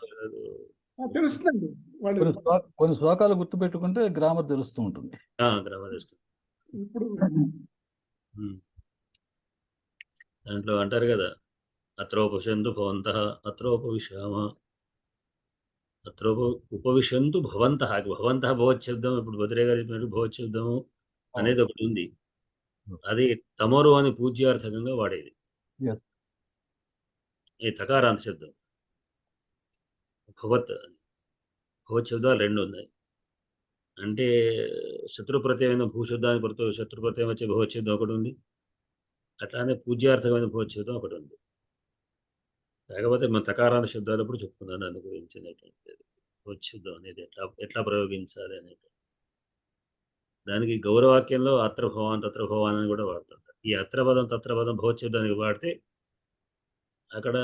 తెలుస్తుందండి వాళ్ళు కొన్ని శ్లోకాలు గుర్తు పెట్టుకుంటే గ్రామర్ తెలుస్తూ ఉంటుంది. గ్రామరిస్తుంది. ఇప్పుడు దాంట్లో అంటారు కదా, అత్రోపశంతు భవంతః అత్రోపవిశామ ఉపవిశంతు భవంతః. భవంతః భవచ్చబ్దం, ఇప్పుడు బద్రే గారు చెప్పినట్టు భవచ్చబ్దము అనేది ఒకటి ఉంది. అది తమరు అని పూజ్యార్థకంగా వాడేది. ఈ తకారాంత శబ్దం భవత్ శబ్దాలు 2 ఉన్నాయి. అంటే శత్రు ప్రత్యయమైన భూశబ్దానికి శత్రు ప్రత్యయం వచ్చే భవచ్చబ్దం ఒకటి ఉంది. అట్లానే పూజ్యార్థకమైన భవచ్చబ్దం ఒకటి ఉంది. కాకపోతే మన తకారాంత శబ్దాలు ఇప్పుడు చెప్పుకున్నాను దాని గురించి. భవచ్చబ్దం అనేది ఎట్లా ప్రయోగించాలి అనేది. దానికి గౌరవాక్యంలో అత్ర భవాన్ తత్ర భవాన్ అని కూడా వాడుతుంటారు. ఈ అత్రపదం తత్రపదం భవచ్చబ్దానికి వాడితే అక్కడ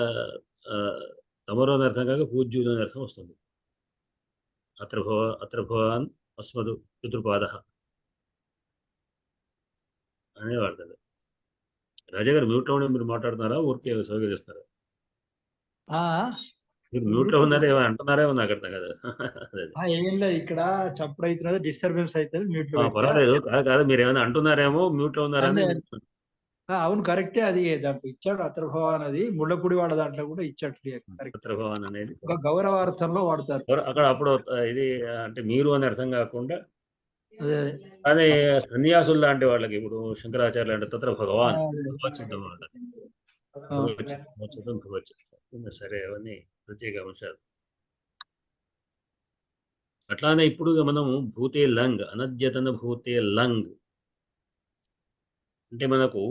తమరు అని అర్థం కాక పూజ్యులు అని అర్థం వస్తుంది. అత్ర భవాన్ అస్మదు పితృపాద అనే వాడతాడు. రాజా గారు మ్యూట్లో ఉండి మీరు మాట్లాడుతున్నారా, ఊరికే సౌకర్యం చేస్తారా? మీరు మ్యూట్లో ఉన్నారే ఏమైనా అంటున్నారేమో నాకు అర్థం కదా. ఏం లేదు, ఇక్కడ చప్పుడు అవుతున్నది, డిస్టర్బెన్స్ అవుతుంది. మ్యూట్ లో పర్వాలేదు, కాదు మీరు ఏమైనా అంటున్నారేమో, మ్యూట్లో ఉన్నారని. అవును, కరెక్టే. అది దాంట్లో ఇచ్చాడు అత్రభవాన్, అది ముళ్ళపూడి వాడ దాంట్లో కూడా ఇచ్చాడు. అత్రభవాన్ అనేది ఒక గౌరవార్థంలో వాడతారు అక్కడ. అప్పుడు ఇది అంటే మీరు అని అర్థం కాకుండా, అదే అదే సన్యాసులు లాంటి వాళ్ళకి, ఇప్పుడు శంకరాచార్యులు అంటే తత్ర భగవాన్ భగవచ్చిద్ధం అంటారు. సరే, అవన్నీ ప్రత్యేక అంశాలు. అట్లానే ఇప్పుడు మనము భూతే లంగ్, అనద్యతన భూతే లంగ్ అంటే మనకు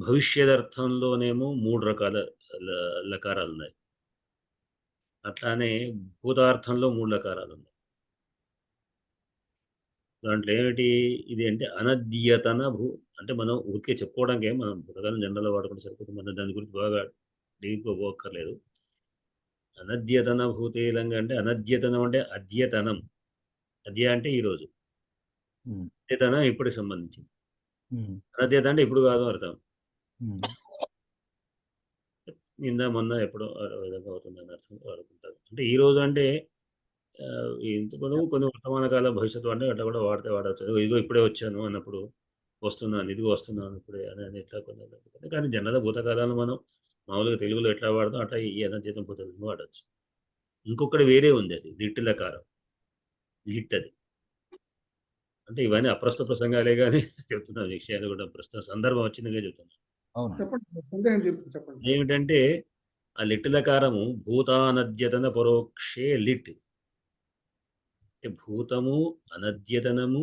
భవిష్యదర్థంలోనేమో 3 రకాల లకారాలు ఉన్నాయి. అట్లానే భూతార్థంలో 3 లకారాలు ఉన్నాయి. దాంట్లో ఏమిటి ఇది అంటే అనద్యతన అంటే మనం ఊరికే చెప్పుకోవడానికి మనం భూతకాలం జనరల్గా వాడుకుంటే సరిపోతుంది. మనం దాని గురించి బాగా డీప్గా పోక్కర్లేదు. అనద్యతన భూతేలంగా అంటే అనద్యతనం అంటే అద్యతనం. అద్య అంటే ఈరోజు, అద్యతనం ఇప్పటికి సంబంధించింది. అనద్యత అంటే ఇప్పుడు కాదు అర్థం. నిన్న మొన్న ఎప్పుడో విధంగా అవుతుందని అర్థం వాడుకుంటారు. అంటే ఈ రోజు అంటే కొన్ని వర్తమాన కాల భవిష్యత్తు అంటే అట్లా కూడా వాడవచ్చు. ఇదిగో ఇప్పుడే వచ్చాను అన్నప్పుడు, వస్తున్నాను, ఇదిగో వస్తున్నాను ఇప్పుడే అని ఎట్లా కొన్ని. కానీ జనరల్గా భూతకాలాన్ని మనం మామూలుగా తెలుగులో ఎట్లా వాడతాం అట్లా ఈ అనద్యతం భూతకాలం వాడచ్చు. ఇంకొకటి వేరే ఉంది, అది లిట్ లకారం. లిట్ అది అంటే ఇవన్నీ అప్రస్తుత ప్రసంగాలే కానీ చెప్తున్నా విషయాలు కూడా ప్రస్తుత సందర్భం వచ్చిందిగా చెప్తున్నా. ఏమిటంటే ఆ లిట్ లకారము భూతానద్యతన పరోక్షే లిట్ అంటే భూతము, అనద్యతనము,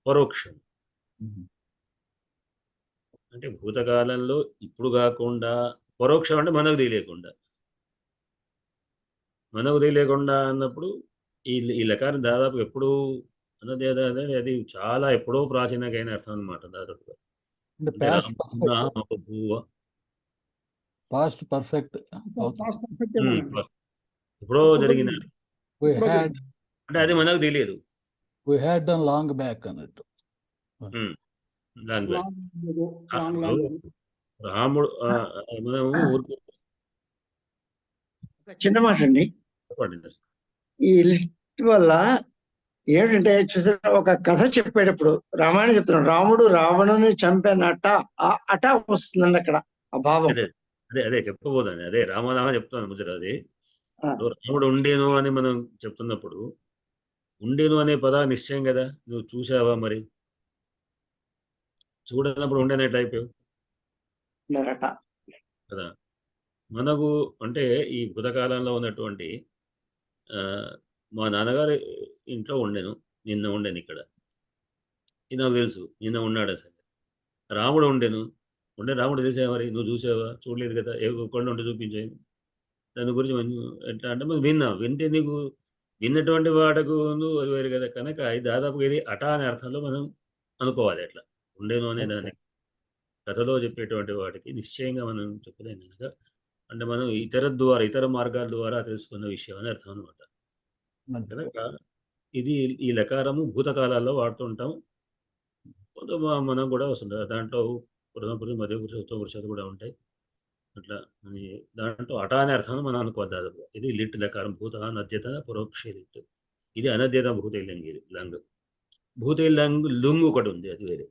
పరోక్షము. అంటే భూతకాలంలో ఇప్పుడు కాకుండా, పరోక్షం అంటే మనకు తెలియకుండా అన్నప్పుడు ఈ లకారం దాదాపు ఎప్పుడు అన్నది అది చాలా ఎప్పుడో ప్రాచీనకైన అర్థం అనమాట. దాదాపుగా పాస్ట్ పర్ఫెక్ట్ ఎప్పుడో జరిగిన అంటే అది మనకు తెలియదు. లాంగ్ బ్యాక్ అన్నట్టు. రాముడు మనము చిన్న మాట అండి. చెప్పండి. ఈ లిస్ట్ వల్ల ఏమిటంటే చూసారా, ఒక కథ చెప్పేటప్పుడు రామాయణం చెప్తున్నాడు, రాముడు రావణుని చంపానట, అట వస్తుందండి అక్కడ ఆ భావం. అదే చెప్పబోదండి. అదే రామరామ చెప్తాను ముచ్చట. అది రాముడు ఉండేను అని మనం చెప్తున్నప్పుడు, ఉండేను అనే పద నిశ్చయం కదా. నువ్వు చూసావా మరి? చూడనప్పుడు ఉండేనే టైప్ కదా. మనకు అంటే ఈ భూతకాలంలో ఉన్నటువంటి మా నాన్నగారు ఇంట్లో నిన్న ఉండేను ఇక్కడ. ఇది నాకు తెలుసు, నిన్న ఉన్నాడు. అసలు రాముడు ఉండేను రాముడు తెలిసా మరి? నువ్వు చూసావా? చూడలేదు కదా. కొండ ఉంటే చూపించాను. దాని గురించి ఎట్లా అంటే మనం వింటే నీకు విన్నటువంటి వాడకు అది వేరు కదా. కనుక ఇది దాదాపుగా ఇది అటా అనే అర్థంలో మనం అనుకోవాలి. అట్లా ఉండేను అనే దాన్ని కథలో చెప్పేటువంటి వాటికి నిశ్చయంగా మనం చెప్పలేము కనుక, అంటే మనం ఇతర మార్గాల ద్వారా తెలుసుకున్న విషయం అని అర్థం అనమాట. కనుక ఇది ఈ లకారము భూతకాలాల్లో వాడుతుంటాం. మనం కూడా వస్తుంది దాంట్లో ప్రథమ పురుషుడు, మధ్య పురుషుడు, ఉత్తమ పురుషుడు కూడా ఉంటాయి. అట్లా దాంట్లో అట అనే అర్థం మనం అనుకోవద్దు. దాదాపు ఇది లిట్ లకారం భూత నద్యత పరోక్ష లిట్. ఇది అనద్యత భూతైలంగి, ఇది లంగ్. భూతైలంగ్ లుంగ్ ఒకటి ఉంది, అది వేరే.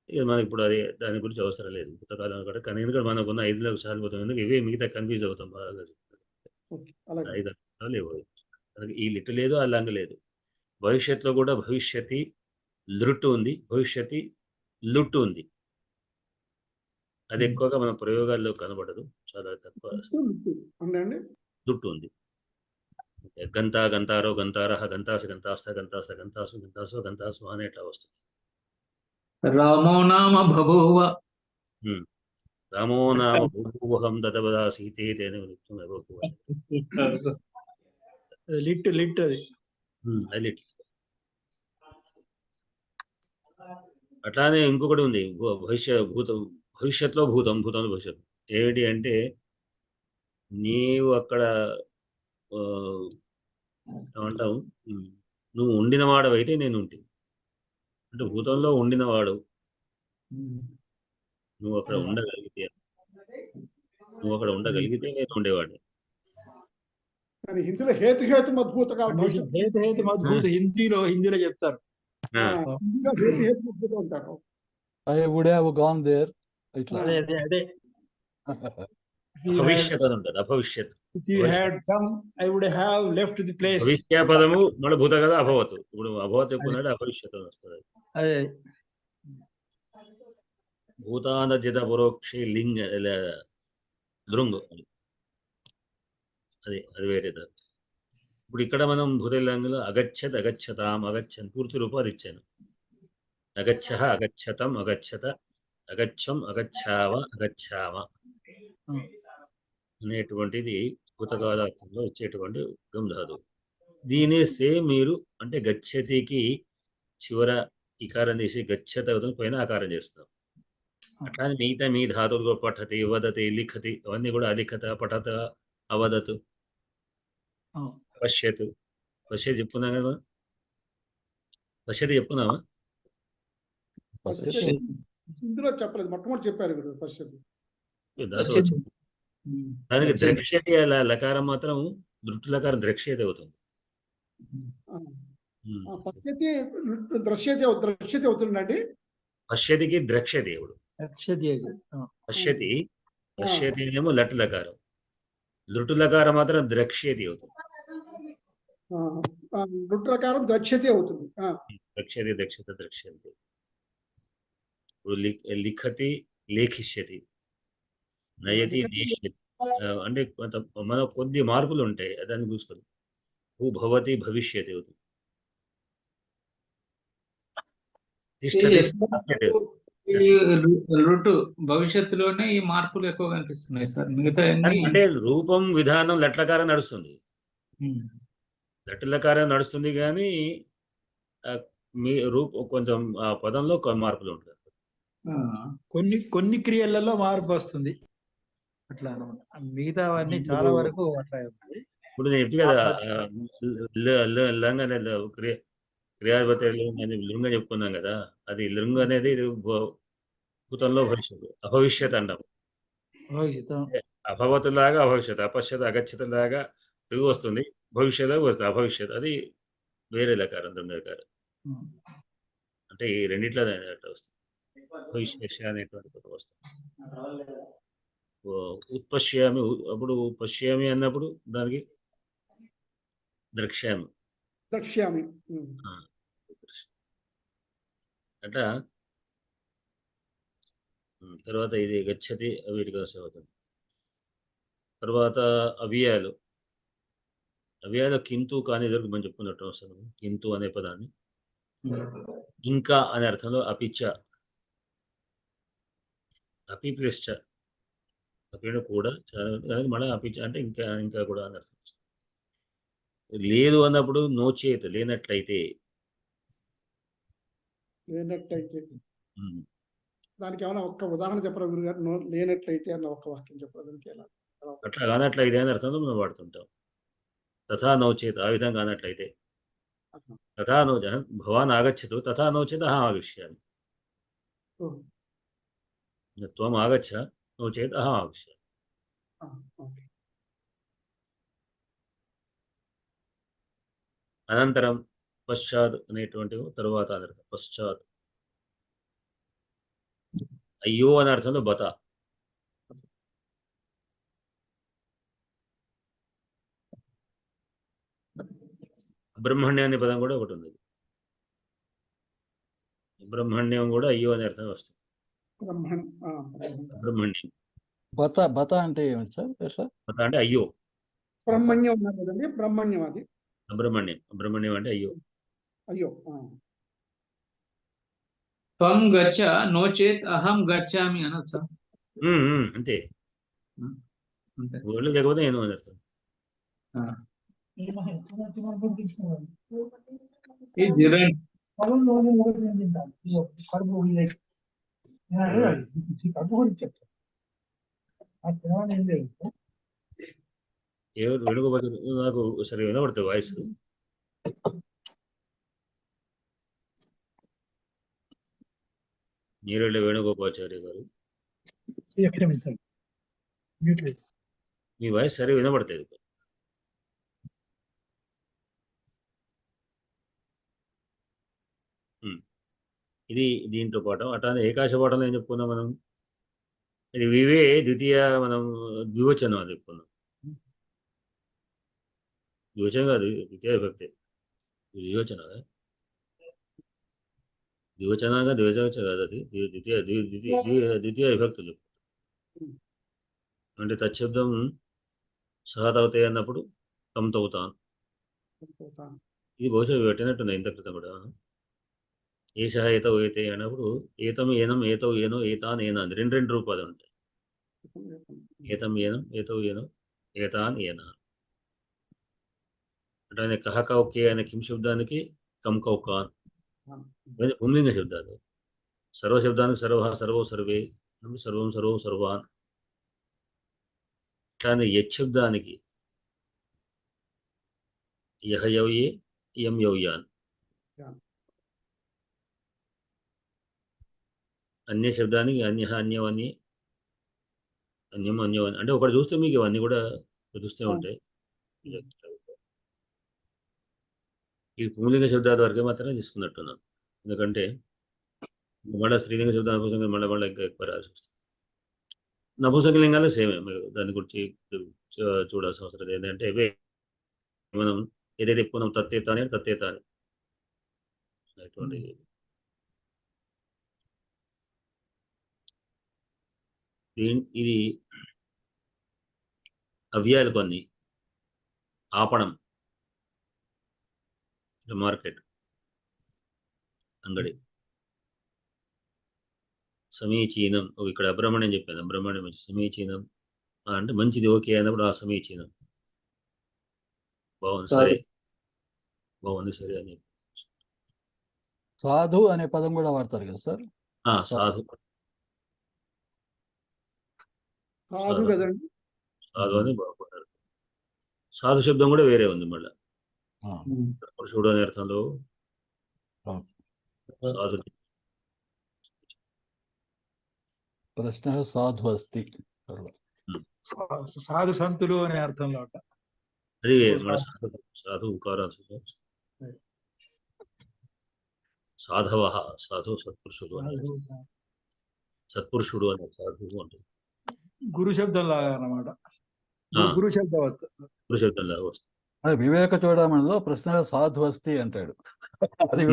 ఇక మనకి ఇప్పుడు అది దాని గురించి అవసరం లేదు. భూతకాలం కూడా కానీ ఎందుకంటే మనకున్న 5 లక్షలు పోతాం, ఎందుకు ఇవే మిగతా కన్ఫ్యూజ్ అవుతాం బాగా. అలాగే 5 అక్షరాలు లేవు. ఈ లిట్ లేదు, ఆ లంగ్ లేదు. భవిష్యత్తులో కూడా భవిష్యతి లృట్ ఉంది, భవిష్యతి లుట్ ఉంది. అది ఎక్కువగా మన ప్రయోగాల్లో కనబడదు, చాలా తక్కువ. ఉండండి లుట్ ఉంది. గంతా గంతారో గంతారహ గంతాసు గంతాస్త గంతాస్త గంతాసు గంతాసు గంతాసు అని ఎట్లా వస్తుంది. రామో నామ బభూవ. రామో నామ భూభువహం దదవదా సీతే తేన లిట్ లిట్ అది అది లిట్. అట్లానే ఇంకొకటి ఉంది, భవిష్యత్తులో భూతంలో భవిష్యత్తు. ఏమిటి అంటే నీవు అక్కడ ఏమంటావు, నువ్వు ఉండినవాడవైతే నేను ఉంటి, అంటే భూతంలో ఉండినవాడు నువ్వు అక్కడ ఉండగలిగితే, నేను ఉండేవాడిని. కానీ హిందీలో హేతు మద్భూతకాలు హేతు మద్భూత హిందీలో చెప్తారు. హేతు మద్భూతం అంటారు. I would have gone there. ఇట్లా అదే భవిష్యత్ అని ఉంటుంది, అభవిష్యత్. If you had come, I would have left the place. భవిష్య పదము మన భూత కదా అభవతు. ఇప్పుడు అభవత్ ఎక్కున్నాడు, అభవిష్యత్ అని వస్తుంది. అదే భూతానజిత పరోక్షే లింగ దృంగ్, అది వేరే. ఇప్పుడు ఇక్కడ మనం భూతలింగంలో అగచ్చత్ అగచ్చతాం అగచ్చన్ పూర్తి రూపాలు ఇచ్చాను. అగచ్చ అగచ్చతం అగచ్చత అగచ్చం అగచ్చావ అగచ్చామ అనేటువంటిది భూతకాలార్థంలో వచ్చేటువంటి గంధాదు. దీని సేమ్ మీరు అంటే గచ్చతికి చివర ఇకారం తీసి గచ్చత పైన ఆకారం చేస్తున్నాం. అట్లానే మిగతా మీ ధాతువులు పఠతి వదతి లిఖతి అవన్నీ కూడా అలిఖత పఠత అవదతు పశ్యతు. పశ్యత్ చెప్పుకున్నాం కదా, పశ్యతి చెప్పుకున్నావా? ఇందులో చెప్పలేదు, మొట్టమొదటి చెప్పారు మీరు పశ్యతి. దానికి ద్రక్ష్యతి లకారం మాత్రం దృష్టి లకారం ద్రక్ష్యతి అవుతుంది. పశ్యతి దృశ్యతి అవుతుందండి. పశ్యతికి ద్రక్ష్యతి ఇప్పుడు. పశ్యతి ఏమో లట్ లకారం, లుటు లకారం మాత్రం ద్రక్ష్యతి అవుతుంది. లుట్ లకారం ద్రక్ష్యతి అవుతుంది. ద్రక్ష్యతి దక్షత ద్రక్ష్యంతి. ఇప్పుడు లిఖతి లేఖిష్యతి, నయతి నేష్యతి. అంటే కొంత మన కొద్ది మార్పులు ఉంటాయి, దాన్ని చూసుకొని భవతి భవిష్యతి అవుతుంది. భవిష్యత్తులోనే ఈ మార్పులు ఎక్కువ కనిపిస్తున్నాయి సార్. మిగతా అంటే రూపం విధానం లట్లకారం నడుస్తుంది, లట్లకారం నడుస్తుంది, కానీ మీ రూపం కొంచెం ఆ పదంలో మార్పులు ఉంటాయి. కొన్ని క్రియలలో మార్పు వస్తుంది అట్లా అనమాట. మిగతావన్నీ చాలా వరకు అట్లా ఉంటుంది. ఇప్పుడు నేను చెప్పి కదా క్రియాపతి లింగం చెప్పుకున్నాం కదా, అది లింగం అనేది భూతంలో భవిష్యత్తు, అభవిష్యత్ అంటాం. అభవత్ లాగా అభవిష్యత్, అపశ్యత్ అగచ్చత లాగా తిరిగి వస్తుంది, భవిష్యత్ వస్తుంది అభవిష్యత్. అది వేరే లకారం, దొంగకారం. అంటే ఈ రెండిట్లో అట్లా వస్తుంది. భవిష్య అనేటువంటి వస్తుంది. ఉత్పశ్యామి, అప్పుడు పశ్యామి అన్నప్పుడు దానికి ద్రక్ష్యామి. అట్లా తర్వాత ఇది గచ్చతి వీటికి అవుతుంది. తర్వాత అవ్యయాలు కింతు కానీ ఎదురు మనం చెప్పుకున్నట్టు వస్తుంది. కింతు అనే పదాన్ని ఇంకా అనే అర్థంలో అపిచ్చ, అపి ప్లస్ చ, అపిన కూడా మళ్ళీ అపిచ్చ అంటే ఇంకా కూడా అని అర్థం. లేదు అన్నప్పుడు నో చేత్, లేనట్లయితే లేనట్లయితే ఉమ్. దానికి ఏమైనా ఒక్క ఉదాహరణ చెప్పరా గురుగారు? లేనట్లయితే అన్న ఒక్క వాక్యం చెప్పరా దానికి? ఎలా అట్లా కానట్ల ఇదే అని అర్థంతో మనం వాడుతుంటాం. తథా నోచేత్, ఆ విధంగా కానట్లయితే. ఆహా. తథా నో భవాన్ ఆగచ్చతు తథా నోచేత్ అహం ఆగమిష్యామి. ఓహో. త్వం ఆగచ్చ నోచేత్ అహం ఆగమిష్యామి. ఓకే. అనంతరం పశ్చాత్ అనేటువంటి తరువాత అని అర్థం. పశ్చాత్ అయ్యో అనే అర్థంలో బత. బ్రహ్మణ్యం అనే పదం కూడా ఒకటి ఉంది. బ్రహ్మణ్యం కూడా అయ్యో అనే అర్థం వస్తుంది. బ్రహ్మణ్యం బత బత అంటే ఏమిటి సార్ ఎట్లా? బత అంటే అయ్యో. బ్రహ్మణ్యం ఉన్నారు కదండి, బ్రహ్మణ్యం అది. బ్రహ్మణ్యం అంటే అయ్యో. అయ్యో. త్వం గచ్చ నో చేత్ అహం గచ్చామి అనొచ్చా? అంతే. అంతే. ఒళ్ళు లేకపోతే నేను అని అర్థం. ఈ జిరణ్ ఎవరు వెనుకబడి నాకు సరే వినబడుతుంది వాయిస్. నీరెళ్ళ వేణుగోపాచార్య గారు, మీ వాయిస్ సరే వినబడుతుంది. ఇది దీంతో పాఠం. అట్లానే ఏకాశ పాఠంలో ఏం చెప్పుకున్నాం మనం? ఇది వివే ద్వితీయ, మనం ద్వివచనం అని చెప్పుకున్నాం. ద్వివచనం కాదు, ద్వితీయ విభక్తి. ద్వివచనం ద్వివచనంగా ద్వివచనం కాదు, అది ద్వితీయ విభక్తులు. అంటే తచ్చబ్దం సహతవుతాయి అన్నప్పుడు తం తవుతాను. ఇది బహుశా పెట్టినట్టున్నాయి ఇంత క్రితం కూడా. ఏష ఏతవు ఏతే అన్నప్పుడు ఏతం ఏనం ఏతవు ఏనో ఏతాన్ ఏనాన్ రెండు రూపాలు ఉంటాయి. ఏతం ఏనం ఏతవు ఏనో ఏతాన్ ఏనాన్. అంటే కహ కౌకే అనే కిం శబ్దానికి కం కౌకాన్ పుంలింగ శబ్దాలు. సర్వ శబ్దానికి సర్వ, సర్వో సర్వే, సర్వం సర్వో సర్వాన్. అట్లానే యత్ శబ్దానికి యహ యౌయే యం యౌయాన్. అన్య శబ్దానికి అన్య అన్యం అన్య అన్యం అన్యం అంటే ఒకటి చూస్తే మీకు ఇవన్నీ కూడా తెలుస్తూ ఉంటాయి. ఈ పుంలింగ శబ్దాల వరకే మాత్రమే తీసుకున్నట్టున్నాను. ఎందుకంటే మళ్ళీ స్త్రీలింగ శబ్దాల కోసం మళ్ళీ ఇంకా ఎక్కువ రాసి వస్తుంది. నపుంసకలింగాలు సేమే, దాని గురించి చూడాల్సిన అవసరం లేదు. ఏంటంటే ఇవే మనం ఏదైతే చెప్పుకున్నాం తత్తేతానే అటువంటి ఇది అవ్యాయాలు కొన్ని. ఆపణం మార్కెట్, అంగడి. సమీచీనం, ఇక్కడ అబ్రహ్మణ్యం చెప్పాను. అబ్రహ్మణ్యం సమీచీనం అంటే మంచిది, ఓకే అన్నప్పుడు ఆ సమీచీనం బాగుంది, సరే బాగుంది, సరే అని. సాధు అనే పదం కూడా వాడతారు కదా సార్? సాధు కాదు కదండి, సాధు అని బాగుపడ్డారు. సాధు శబ్దం కూడా వేరే ఉంది మళ్ళీ. పురుషుడు అనే అర్థంలో సాధు. ప్రశ్న సాధు అస్తి, సాధు సంతులు అనే అర్థంలో అది మన సాధు ఉకారం. సాధవ, సాధు సత్పురుషుడు అని, సత్పురుషుడు అనే సాధువు ఉంటుంది. గురు శబ్దం లాగా అన్నమాట. గురు శబ్దవత్, గురు శబ్దం లాగా వస్తుంది. వివేక చూడమనిలో ప్రశ్న సాధు అస్తి అంటాడు. అది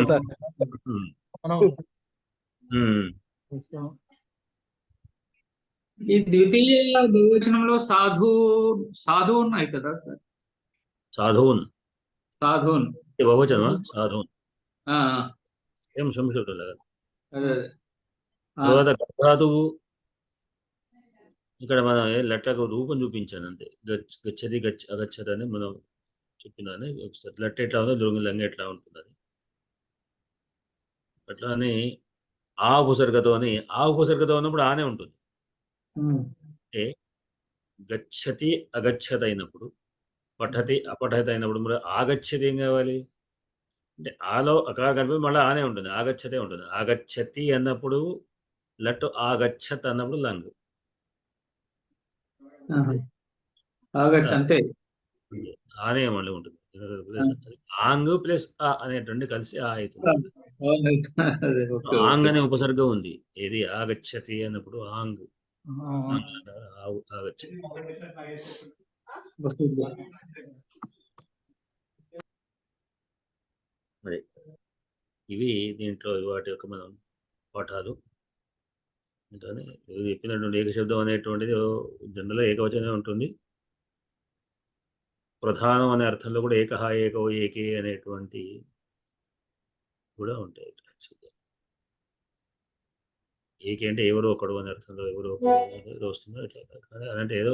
ఈ ద్వితీయ బహువచనంలో సాధు ఉన్నాయి కదా సార్? సాధూన్ బహువచనమా? సాధూన్ ఏం సంశబ్దం లాగా. తర్వాత గద్ధాతువు ఇక్కడ మనం లెట్లకు రూపం చూపించాను అంతే. గచ్చది అగచ్చది అని మనం చెప్పినాను. ఒకసారి లెట్ ఎట్లా ఉందో లంగ ఎట్లా ఉంటుంది. అట్లానే ఆ ఉపసర్గతోని ఆ ఉపసర్గతో ఉన్నప్పుడు ఆనే ఉంటుంది. అంటే గచ్చతి అగచ్చత అయినప్పుడు, పఠతి అపఠతి అయినప్పుడు మరి ఆగచ్చతి ఏం కావాలి అంటే ఆలో అకార కలిపి మళ్ళీ ఆనే ఉంటుంది, ఆగచ్చతే ఉంటుంది. ఆగచ్చతి అన్నప్పుడు లట్, ఆగచ్చత్ అన్నప్పుడు లంగ్. ఆగచ్చు అంతే. ఆనే మళ్ళీ ఉంటుంది. ఆంగ్ ప్లస్ ఆ అనేటువంటి కలిసి ఆ అవుతుంది. అదే, ఓకే, ఆంగ్ ఓకే. అనే ఉపసర్గ ఉంది. ఏది ఆగచ్చతి అన్నప్పుడు ఆంగ్, ఆగచ్చతి. వస్తుంది. మరి ఇవి దీంట్లో వాటి యొక్క మనం పాఠాలు. అంటే ఇది చెప్పినటువంటి ఏకశబ్దం అనేటువంటిది జనరల్గా ఏకవచనమే ఉంటుంది. ప్రధానం అనే అర్థంలో కూడా ఏకహ, ఏకో, ఏకే అనేటువంటి కూడా ఉంటాయి. ఏకే అంటే ఎవరో ఒకడు అనే అర్థంలో ఎవరో ఒకడు ఏదో వస్తుందో ఇట్లా. కానీ అదంటే ఏదో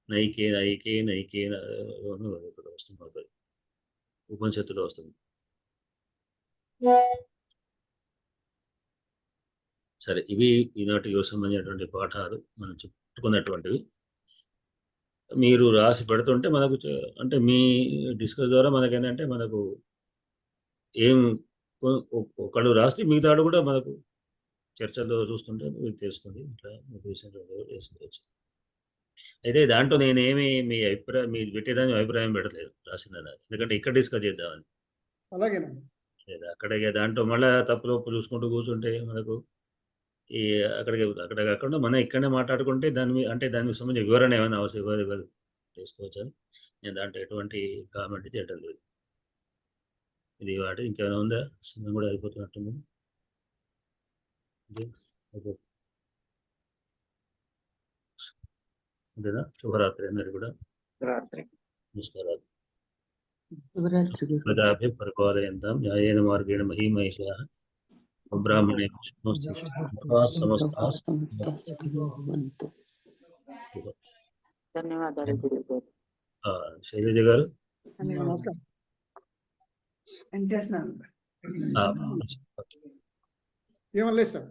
నైకే నైకే నైకే ఇక్కడ వస్తుంది, ఉపనిషత్తులో వస్తుంది. సరే, ఇవి ఈనాటి యువ సంబంధించినటువంటి పాఠాలు మనం చెప్పుకున్నటువంటివి. మీరు రాసి పెడుతుంటే మనకు అంటే మీ డిస్కస్ ద్వారా మనకేంటంటే మనకు ఏం ఒకళ్ళు రాస్తే మిగతాడు కూడా మనకు చర్చల్లో చూస్తుంటే మీకు తెలుస్తుంది. ఇట్లా చేసుకోవచ్చు. అయితే దాంట్లో నేనేమి మీ అభిప్రాయం మీరు పెట్టేదాన్ని అభిప్రాయం పెట్టలేదు రాసిన ఎందుకంటే ఇక్కడ డిస్కస్ చేద్దామని. అలాగేనండి. లేదా అక్కడ దాంట్లో మళ్ళీ తప్పులు చూసుకుంటూ కూర్చుంటే మనకు ఈ అక్కడ కాకుండా మనం ఇక్కడనే మాట్లాడుకుంటే దాని మీద అంటే దానికి సంబంధించిన వివరణ ఏమైనా అవసరం చేసుకోవచ్చు అని నేను దాంట్లో ఎటువంటి కామెంట్ చేయటం లేదు. ఇది వాటి ఇంకేమైనా ఉందా? సమయం కూడా అయిపోతున్నట్టుంది. అంతేనా? శుభరాత్రి అందరికి కూడా. రాత్రి నమస్కారాలు. శుభరాత్రి. పరిపాలయంతాం న్యాయేన మార్గేణ మహీమహేషాః బ్రాహ్మణే సమస్త. ధన్యవాదాలు గురువు గారు. శైలజ గారు నమస్కారం. ఏమని లేదు సార్.